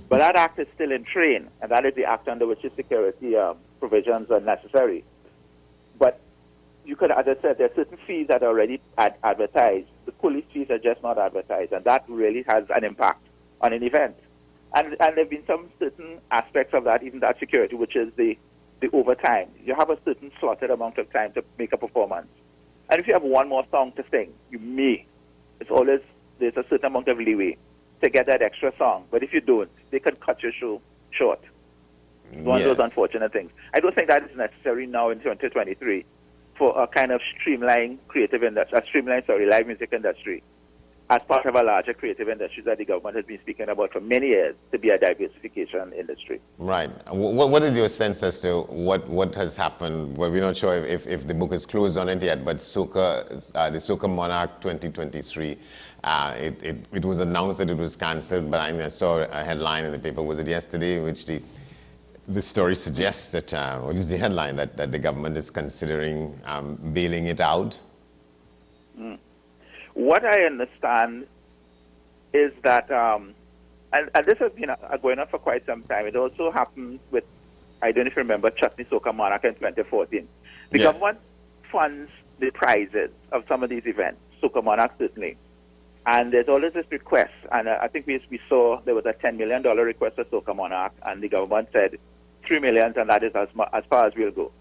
But that act is still in train, and that is the act under which the security provisions are necessary. But you could, as I said, there are certain fees that are already advertised. The police fees are just not advertised, and that really has an impact on an event. And there have been some certain aspects of that, even that security, which is the overtime. You have a certain slotted amount of time to make a performance. And if you have one more song to sing, there's a certain amount of leeway to get that extra song. But if you don't, they can cut your show short. One of those unfortunate things. I don't think that is necessary now in 2023 for a kind of streamlined live music industry as part of a larger creative industry that the government has been speaking about for many years to be a diversification industry. Right. What is your sense as to what has happened? Well, we're not sure if the book is closed on it yet, but the Soca Monarch 2023, it was announced that it was cancelled, but I saw a headline in the paper, was it yesterday, in which the story suggests that, or at least the headline, that the government is considering bailing it out. Mm. What I understand is that, and this has been going on for quite some time. It also happened with, I don't know if you remember, Chutney Soca Monarch in 2014. The government funds the prizes of some of these events, Soca Monarch certainly. And there's always this request, and I think we saw there was a $10 million request for Soca Monarch, and the government said $3 million, and that is as far as we'll go.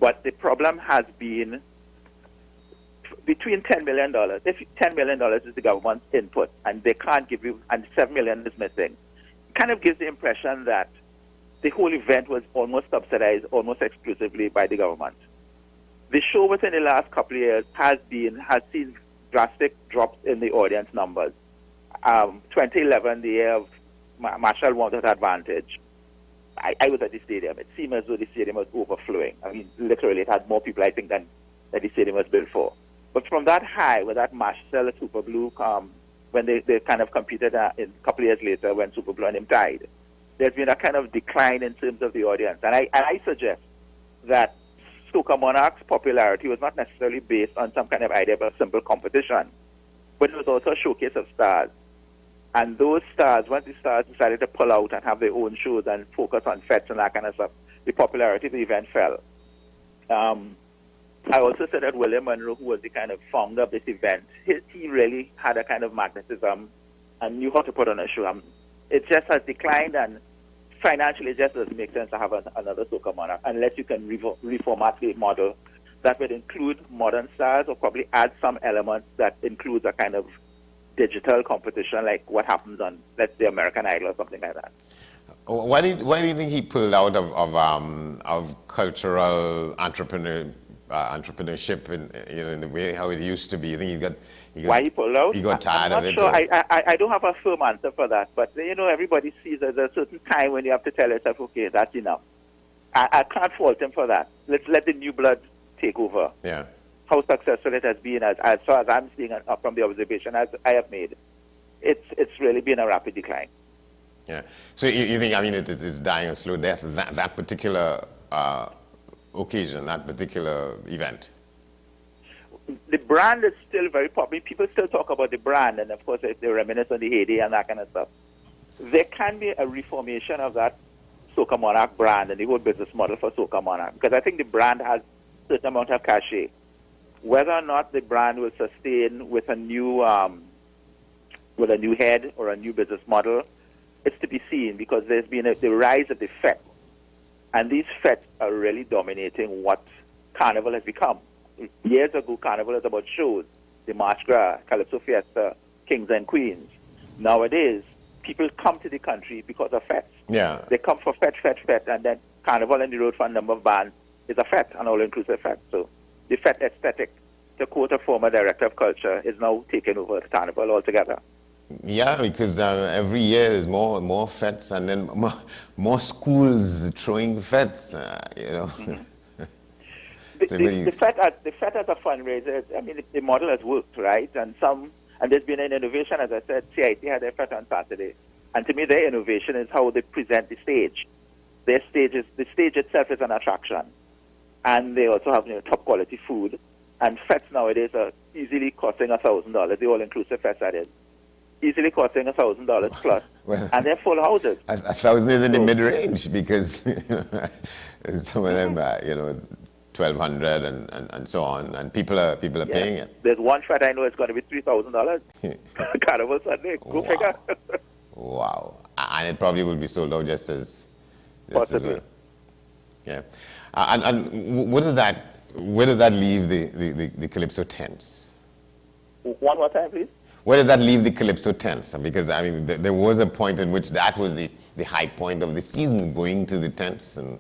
But the problem has been between $10 million, if $10 million is the government's input, and they can't give you, and $7 million is missing, it kind of gives the impression that the whole event was almost subsidized, almost exclusively by the government. The show within the last couple of years has seen drastic drops in the audience numbers. 2011, the year of Marshall wanted advantage. I was at the stadium. It seemed as though the stadium was overflowing. I mean, literally, it had more people, I think, than the stadium was built for. But from that high, with that Marshall Super Blue, when they kind of competed a couple of years later when Super Blue and him tied, there's been a kind of decline in terms of the audience. And I suggest that Soca Monarch's popularity was not necessarily based on some kind of idea of a simple competition, but it was also a showcase of stars. And those stars, once the stars decided to pull out and have their own shows and focus on fets and that kind of stuff, the popularity of the event fell. I also said that William Monroe, who was the kind of founder of this event, he really had a kind of magnetism and knew how to put on a show. It just has declined, and financially it just doesn't make sense to have another Soca Monarch unless you can reformat the model that would include modern stars or probably add some elements that includes a kind of digital competition like what happens on, let's say, American Idol or something like that. Why do you think he pulled out of cultural entrepreneur entrepreneurship in the way how it used to be. I think why he pulled out? He got tired I'm of it. not sure. I don't have a firm answer for that, but everybody sees there's a certain time when you have to tell yourself, okay, that's enough. I can't fault him for that. Let's let the new blood take over. Yeah. How successful it has been, as far as I'm seeing from the observation I have made, it's really been a rapid decline. Yeah. So you think, it's dying a slow death, that particular occasion, that particular event? The brand is still very popular. People still talk about the brand, and of course, they reminisce on the heyday and that kind of stuff. There can be a reformation of that Soca Monarch brand and the whole business model for Soca Monarch, because I think the brand has a certain amount of cachet. Whether or not the brand will sustain with a new head or a new business model, it's to be seen, because there's been the rise of the fete, and these fetes are really dominating what Carnival has become. Years ago, Carnival was about shows, the March Gras, Calypso Fiesta, Kings and Queens. Nowadays, people come to the country because of fetes. Yeah. They come for fete, and then Carnival and the road for a number of bands is a fete, an all-inclusive fete. So the fete aesthetic, to quote a former director of culture, is now taking over the Carnival altogether. Yeah, because every year there's more fetes, and then more schools throwing fetes, Mm-hmm. The fete as a fundraiser, the model has worked, right? And there's been an innovation, as I said. CIT had their fete on Saturday, and to me, their innovation is how they present the stage. The stage itself is an attraction, and they also have top quality food. And fetes nowadays are easily costing $1,000. The all-inclusive fete, that is, easily costing $1,000 plus, well, and they're full houses. 1,000 is in the mid-range, because some of them, 1,200 and so on, and people are paying it. There's one fete I know is going to be $3,000. Carnival Sunday, go figure. Wow, and it probably will be sold out just as Possibly. well. Yeah, and where does that leave the Calypso tents? One more time, please. Where does that leave the Calypso tents? Because there was a point in which that was the high point of the season, going to the tents, and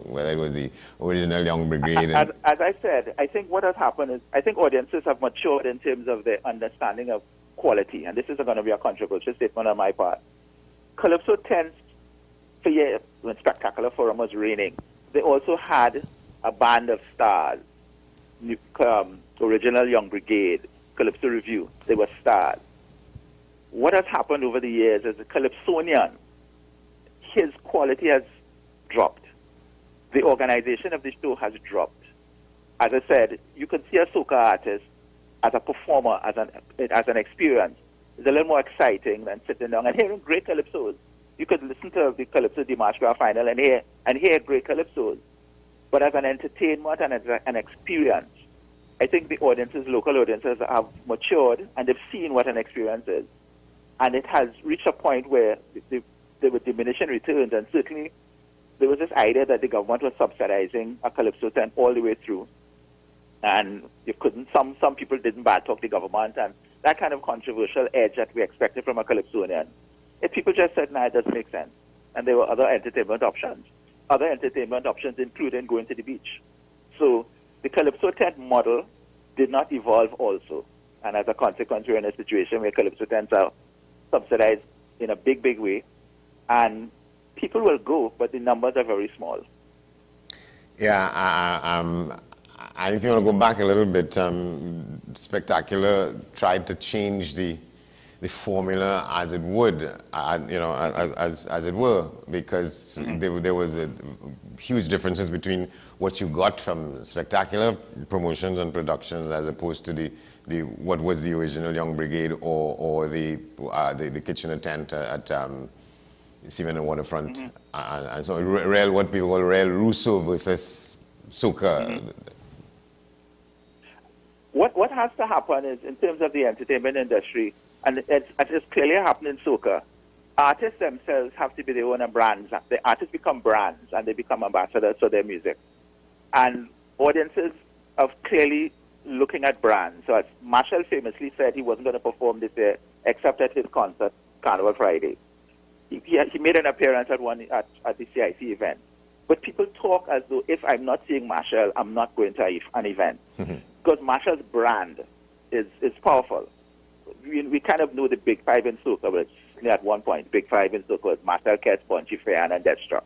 whether it was the original Young Brigade. As I said, I think what has happened is I think audiences have matured in terms of their understanding of quality, and this is going to be a controversial statement on my part. Calypso tents, for years, when Spectacular Forum was reigning, they also had a band of stars, original Young Brigade, Calypso Review. They were stars. What has happened over the years is the Calypsonian, his quality has dropped. The organization of the show has dropped. As I said, you can see a soca artist as a performer, as an experience. It's a little more exciting than sitting down and hearing great calypsos. You could listen to the Calypso de March Gras final and hear great calypsos. But as an entertainment and as an experience, I think the local audiences have matured, and they've seen what an experience is. And it has reached a point where there were diminishing returns, and certainly there was this idea that the government was subsidizing a Calypso tent all the way through. And you couldn't, some people didn't bad talk the government, and that kind of controversial edge that we expected from a Calypsonian. If people just said, nah, it doesn't make sense. And there were other entertainment options. Other entertainment options including going to the beach. So the Calypso tent model did not evolve also. And as a consequence, we're in a situation where Calypso tents are subsidized in a big, big way. And people will go, but the numbers are very small. Yeah, if you want to go back a little bit, Spectacular tried to change the formula as it would, as it were, because there was a huge differences between what you got from Spectacular promotions and productions as opposed to what was the original Young Brigade or the Kitchener tent at Seaman and Waterfront, and so what people call Real Russo versus Soca. What has to happen is, in terms of the entertainment industry, and it's clearly happening in soca, artists themselves have to be their own brands. The artists become brands, and they become ambassadors for their music. And audiences are clearly looking at brands. So as Marshall famously said, he wasn't going to perform this year except at his concert, Carnival Friday. He made an appearance at the CIC event. But people talk as though if I'm not seeing Marshall, I'm not going to an event. Because Marshall's brand is powerful. We kind of know the big five in soca, but at one point, big five in soca was Marshall, Kes, Punchy, Freyan, and Destra.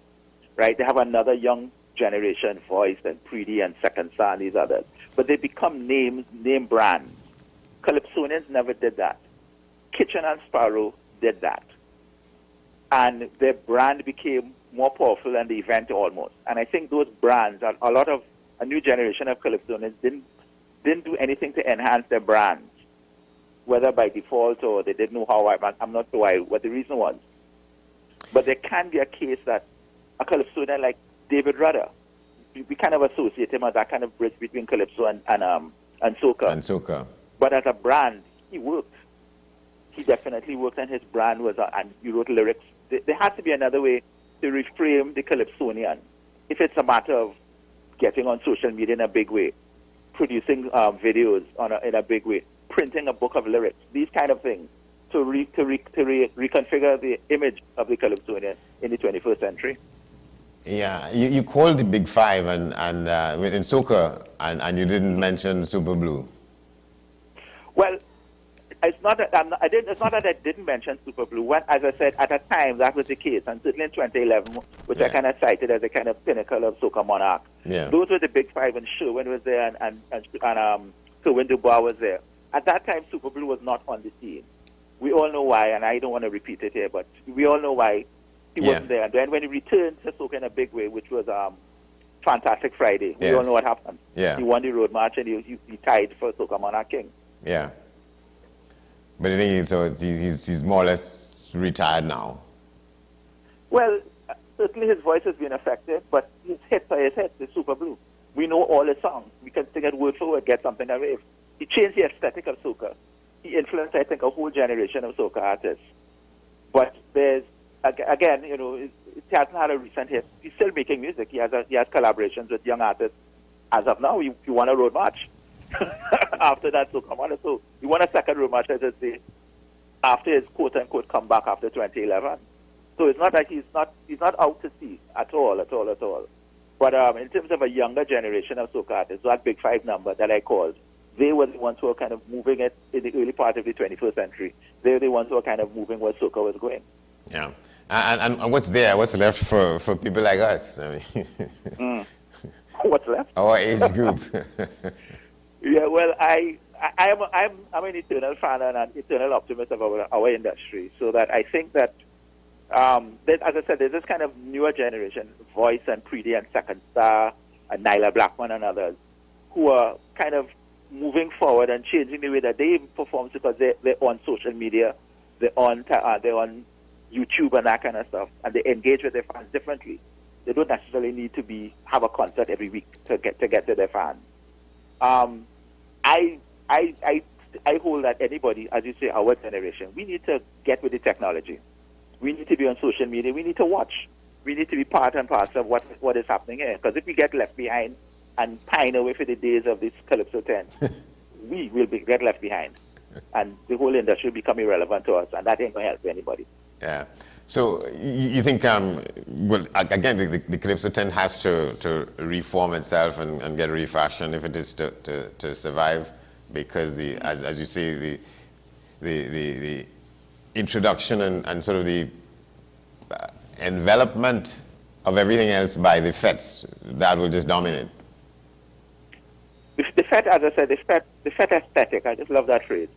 Right? They have another young generation, Voice and Preedy and Second Star and these others. But they become name brands. Calypsonians never did that. Kitchen and Sparrow did that. And their brand became more powerful than the event almost. And I think those brands, a new generation of Calypsonians didn't do anything to enhance their brands, whether by default or they didn't know how. I'm not sure what the reason was. But there can be a case that a Calypsonian like David Rudder, we kind of associate him as that kind of bridge between Calypso and soca. And soca. But as a brand, he worked. He definitely worked, and his brand was, and he wrote lyrics. There has to be another way to reframe the Calypsonian. If it's a matter of getting on social media in a big way, producing videos in a big way, printing a book of lyrics, these kind of things, to reconfigure the image of the Calypsonian in the 21st century. Yeah, you called the Big Five and in soca, and you didn't mention Super Blue. Well, it's not that I didn't mention Super Blue. When, as I said, at a time that was the case, and certainly in 2011, which I kind of cited as a kind of pinnacle of soca monarch. Yeah. Those were the Big Five, and Sherwin was there, and Kerwin Dubois was there. At that time, Super Blue was not on the scene. We all know why, and I don't want to repeat it here, but we all know why he wasn't there. And then when he returned to soca in a big way, which was Fantastic Friday, we all know what happened. Yeah. He won the road march, and he tied for Soca Monarch King. Yeah. But I think he's more or less retired now. Well, certainly his voice has been affected, but his hits are his hits. It's Super Blue. We know all his songs. We can sing it word for word, get something away. He changed the aesthetic of soca. He influenced, I think, a whole generation of soca artists. But there's, again, it hasn't had a recent hit. He's still making music. He has collaborations with young artists. As of now, he won a road march. After that, so come on. So he won a second road march, as I say, after his quote-unquote comeback after 2011. So it's not like he's not out to sea at all. But in terms of a younger generation of soca artists, that Big Five number that I called, they were the ones who were kind of moving it in the early part of the 21st century. They were the ones who were kind of moving where soca was going. Yeah. And what's there? What's left for people like us? I mean, What's left? Our age group. Yeah, well, I'm an eternal fan and an eternal optimist of our industry. So that I think that, as I said, there's this kind of newer generation, Voice and Preedy and Second Star and Nyla Blackman and others, who are kind of moving forward and changing the way that they perform because they're on social media, they're on YouTube and that kind of stuff, and they engage with their fans differently. They don't necessarily need to have a concert every week to get to their fans. I hold that anybody, as you say, our generation, we need to get with the technology. We need to be on social media. We need to watch. We need to be part and parcel of what is happening here. Because if we get left behind and pine away for the days of this Calypso 10, we will get left behind. And the whole industry will become irrelevant to us, and that ain't going to help anybody. Yeah. So you think, well, again, the Calypso 10 has to reform itself and get refashioned if it is to survive, because as you say, the introduction and sort of the envelopment of everything else by the FETs, that will just dominate. The FET, as I said, the FET aesthetic, I just love that phrase.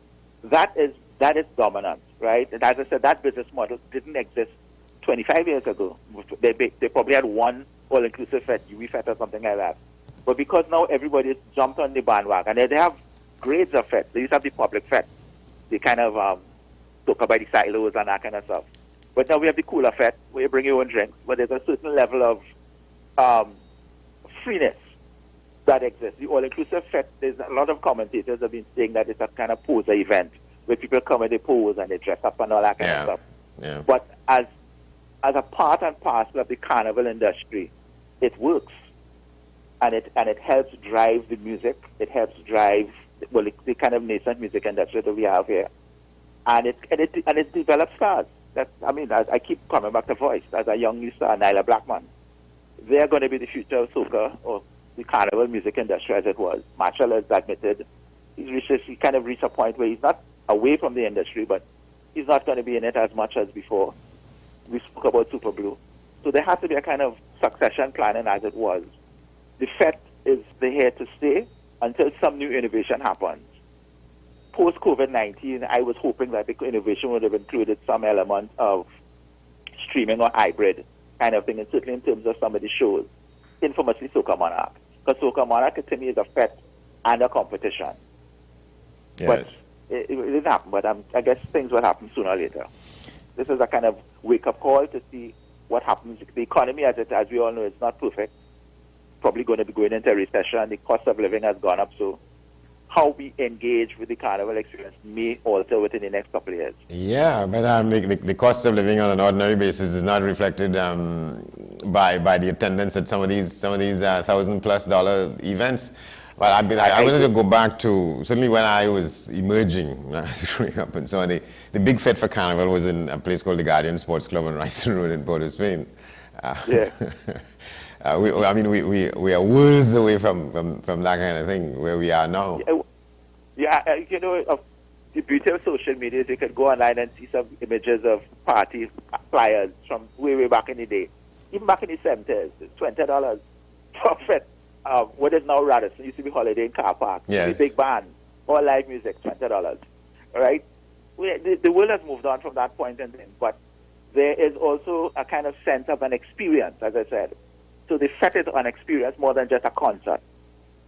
That is dominant, right? And as I said, that business model didn't exist 25 years ago. They probably had one all-inclusive FET, UE FET or something like that. But because now everybody's jumped on the bandwagon, and they have grades of FET. They used to have the public FET. They kind of talk about the silos and that kind of stuff. But now we have the cooler FET, where you bring your own drinks, but there's a certain level of freeness that exists. The all-inclusive FET, there's a lot of commentators have been saying that it's a kind of poser event, where people come and they pose and they dress up and all that kind of stuff. Yeah. But as a part and parcel of the carnival industry, it works, and it helps drive the music. It helps drive the kind of nascent music industry that we have here, and it develops stars. I keep coming back to Voice as a young new star, Nyla Blackman. they're going to be the future of soca or the carnival music industry as it was. Marshall has admitted he kind of reached a point where he's not away from the industry, but he's not going to be in it as much as before. We spoke about Super Blue. So there has to be a kind of succession planning as it was. The FET is here to stay until some new innovation happens. Post-COVID-19, I was hoping that the innovation would have included some element of streaming or hybrid kind of thing, and certainly in terms of some of the shows, infamously Soca Monarch. Because Soca Monarch to me is a FET and a competition. Yes. But it didn't happen, but I guess things will happen sooner or later. This is a kind of wake-up call to see what happens. The economy, as we all know, is not perfect. Probably going to be going into a recession. The cost of living has gone up, so how we engage with the carnival experience may alter within the next couple of years. Yeah, but the cost of living on an ordinary basis is not reflected by the attendance at some of these $1,000+ events. Well, I wanted to go back to certainly when I was emerging, when I was growing up and so on. The big FET for Carnival was in a place called the Guardian Sports Club on Rice Road in Port of Spain. Yeah. We are worlds away from that kind of thing where we are now. Yeah, you know, the beauty of social media is you can go online and see some images of party flyers from way back in the day. Even back in the 70s, $20 for FET. What is now Radisson used to be Holiday Inn Car Park. Yes. The big band, all live music, $20. Right? The world has moved on from that point and then, but there is also a kind of sense of an experience, as I said. So the FET is an experience more than just a concert.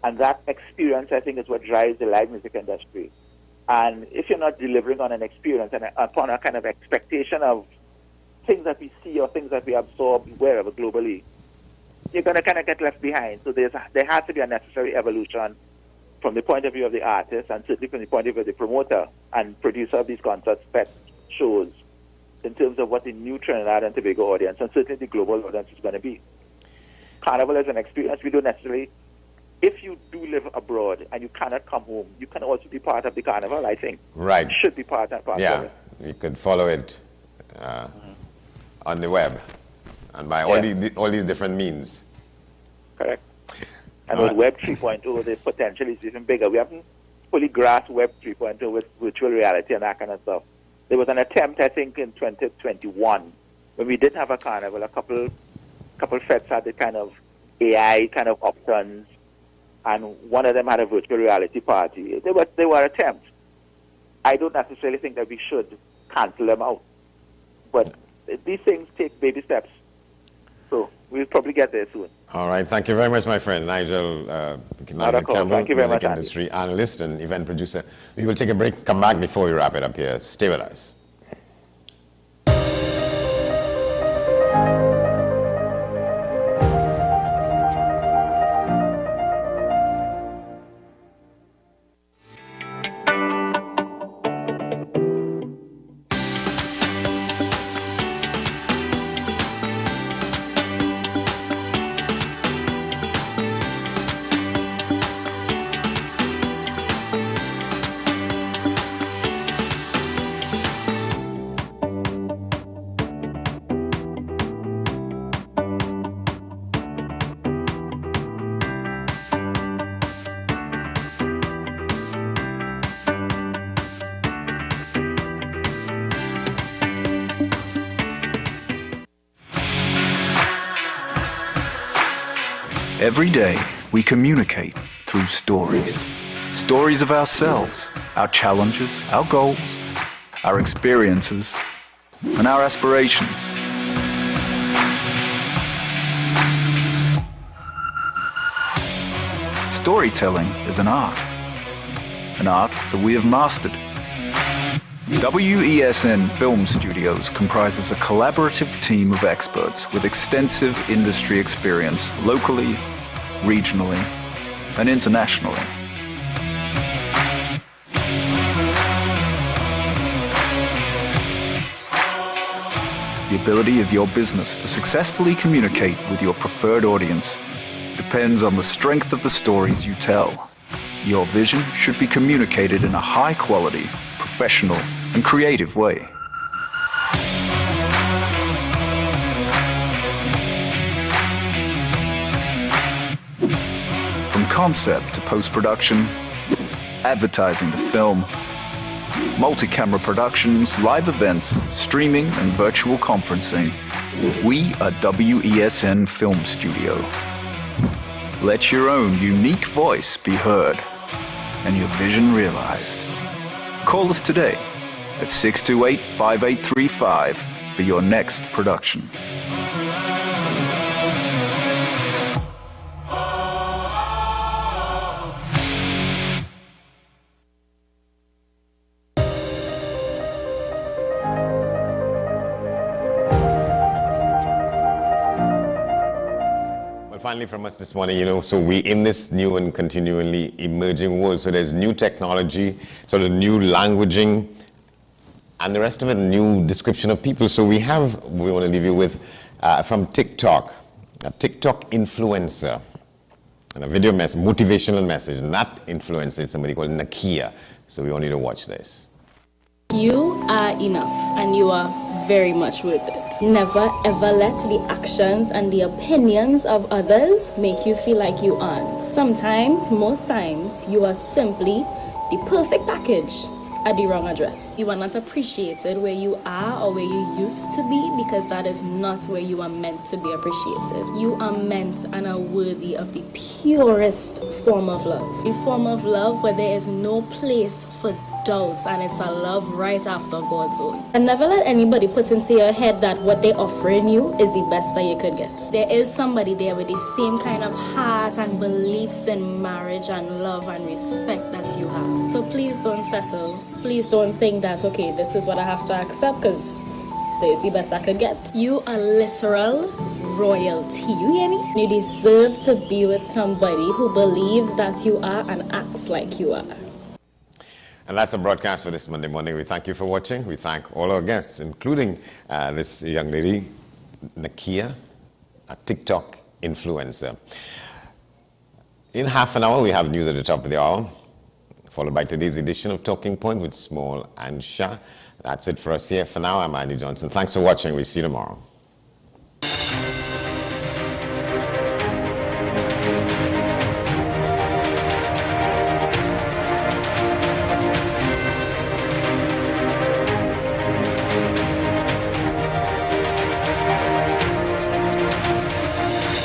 And that experience, I think, is what drives the live music industry. And if you're not delivering on an experience and upon a kind of expectation of things that we see or things that we absorb wherever globally, you're going to kind of get left behind. So there has to be a necessary evolution from the point of view of the artist and certainly from the point of view of the promoter and producer of these concerts, FET shows, in terms of what the new Trinidad and Tobago audience and certainly the global audience is going to be. Carnival is an experience. We don't necessarily, if you do live abroad and you cannot come home, you can also be part of the carnival, I think. Right. You should be part of it. Yeah, you could follow it on the web and by all these different means. Correct. And with Web 3.0, the potential is even bigger. We haven't fully grasped Web 3.0 with virtual reality and that kind of stuff. There was an attempt, I think, in 2021 when we didn't have a carnival. A couple FETs had the kind of AI kind of options, and one of them had a virtual reality party. They were attempts. I don't necessarily think that we should cancel them out, but these things take baby steps. So we'll probably get there soon. All right. Thank you very much, my friend. Nigel Campbell, Thank you very music much, industry analyst and event producer. We will take a break, come back before we wrap it up here. Stay with us. Every day, we communicate through stories. Stories of ourselves, our challenges, our goals, our experiences, and our aspirations. Storytelling is an art that we have mastered. WESN Film Studios comprises a collaborative team of experts with extensive industry experience locally, regionally, and internationally. The ability of your business to successfully communicate with your preferred audience depends on the strength of the stories you tell. Your vision should be communicated in a high-quality, professional, and creative way. concept to post-production, advertising to film, multi-camera productions, live events, streaming, and virtual conferencing. We are WESN Film Studio. Let your own unique voice be heard and your vision realized. Call us today at 628-5835 for your next production. Finally from us this morning, so we in this new and continually emerging world, so there's new technology, sort of new languaging, and the rest of it, new description of people. So we want to leave you with, from TikTok, a TikTok influencer, and a video message, motivational message, and that influencer is somebody called Nakia. So we want you to watch this. You are enough, and you are very much worth it. Never ever let the actions and the opinions of others make you feel like you aren't. Sometimes, most times, you are simply the perfect package at the wrong address. You are not appreciated where you are or where you used to be, because that is not where you are meant to be appreciated. You are meant and are worthy of the purest form of love. A form of love where there is no place for doubts, and it's a love right after God's own. And never let anybody put into your head that what they're offering you is the best that you could get. There is somebody there with the same kind of heart and beliefs in marriage and love and respect that you have. So please don't settle. Please don't think that, okay, this is what I have to accept because this is the best I could get. You are literal royalty. You hear me? You deserve to be with somebody who believes that you are and acts like you are. And that's the broadcast for this Monday morning. We thank you for watching. We thank all our guests, including this young lady, Nakia, a TikTok influencer. In half an hour, we have news at the top of the hour, followed by today's edition of Talking Point with Small and Shah. That's it for us here for now. I'm Andy Johnson. Thanks for watching. We'll see you tomorrow.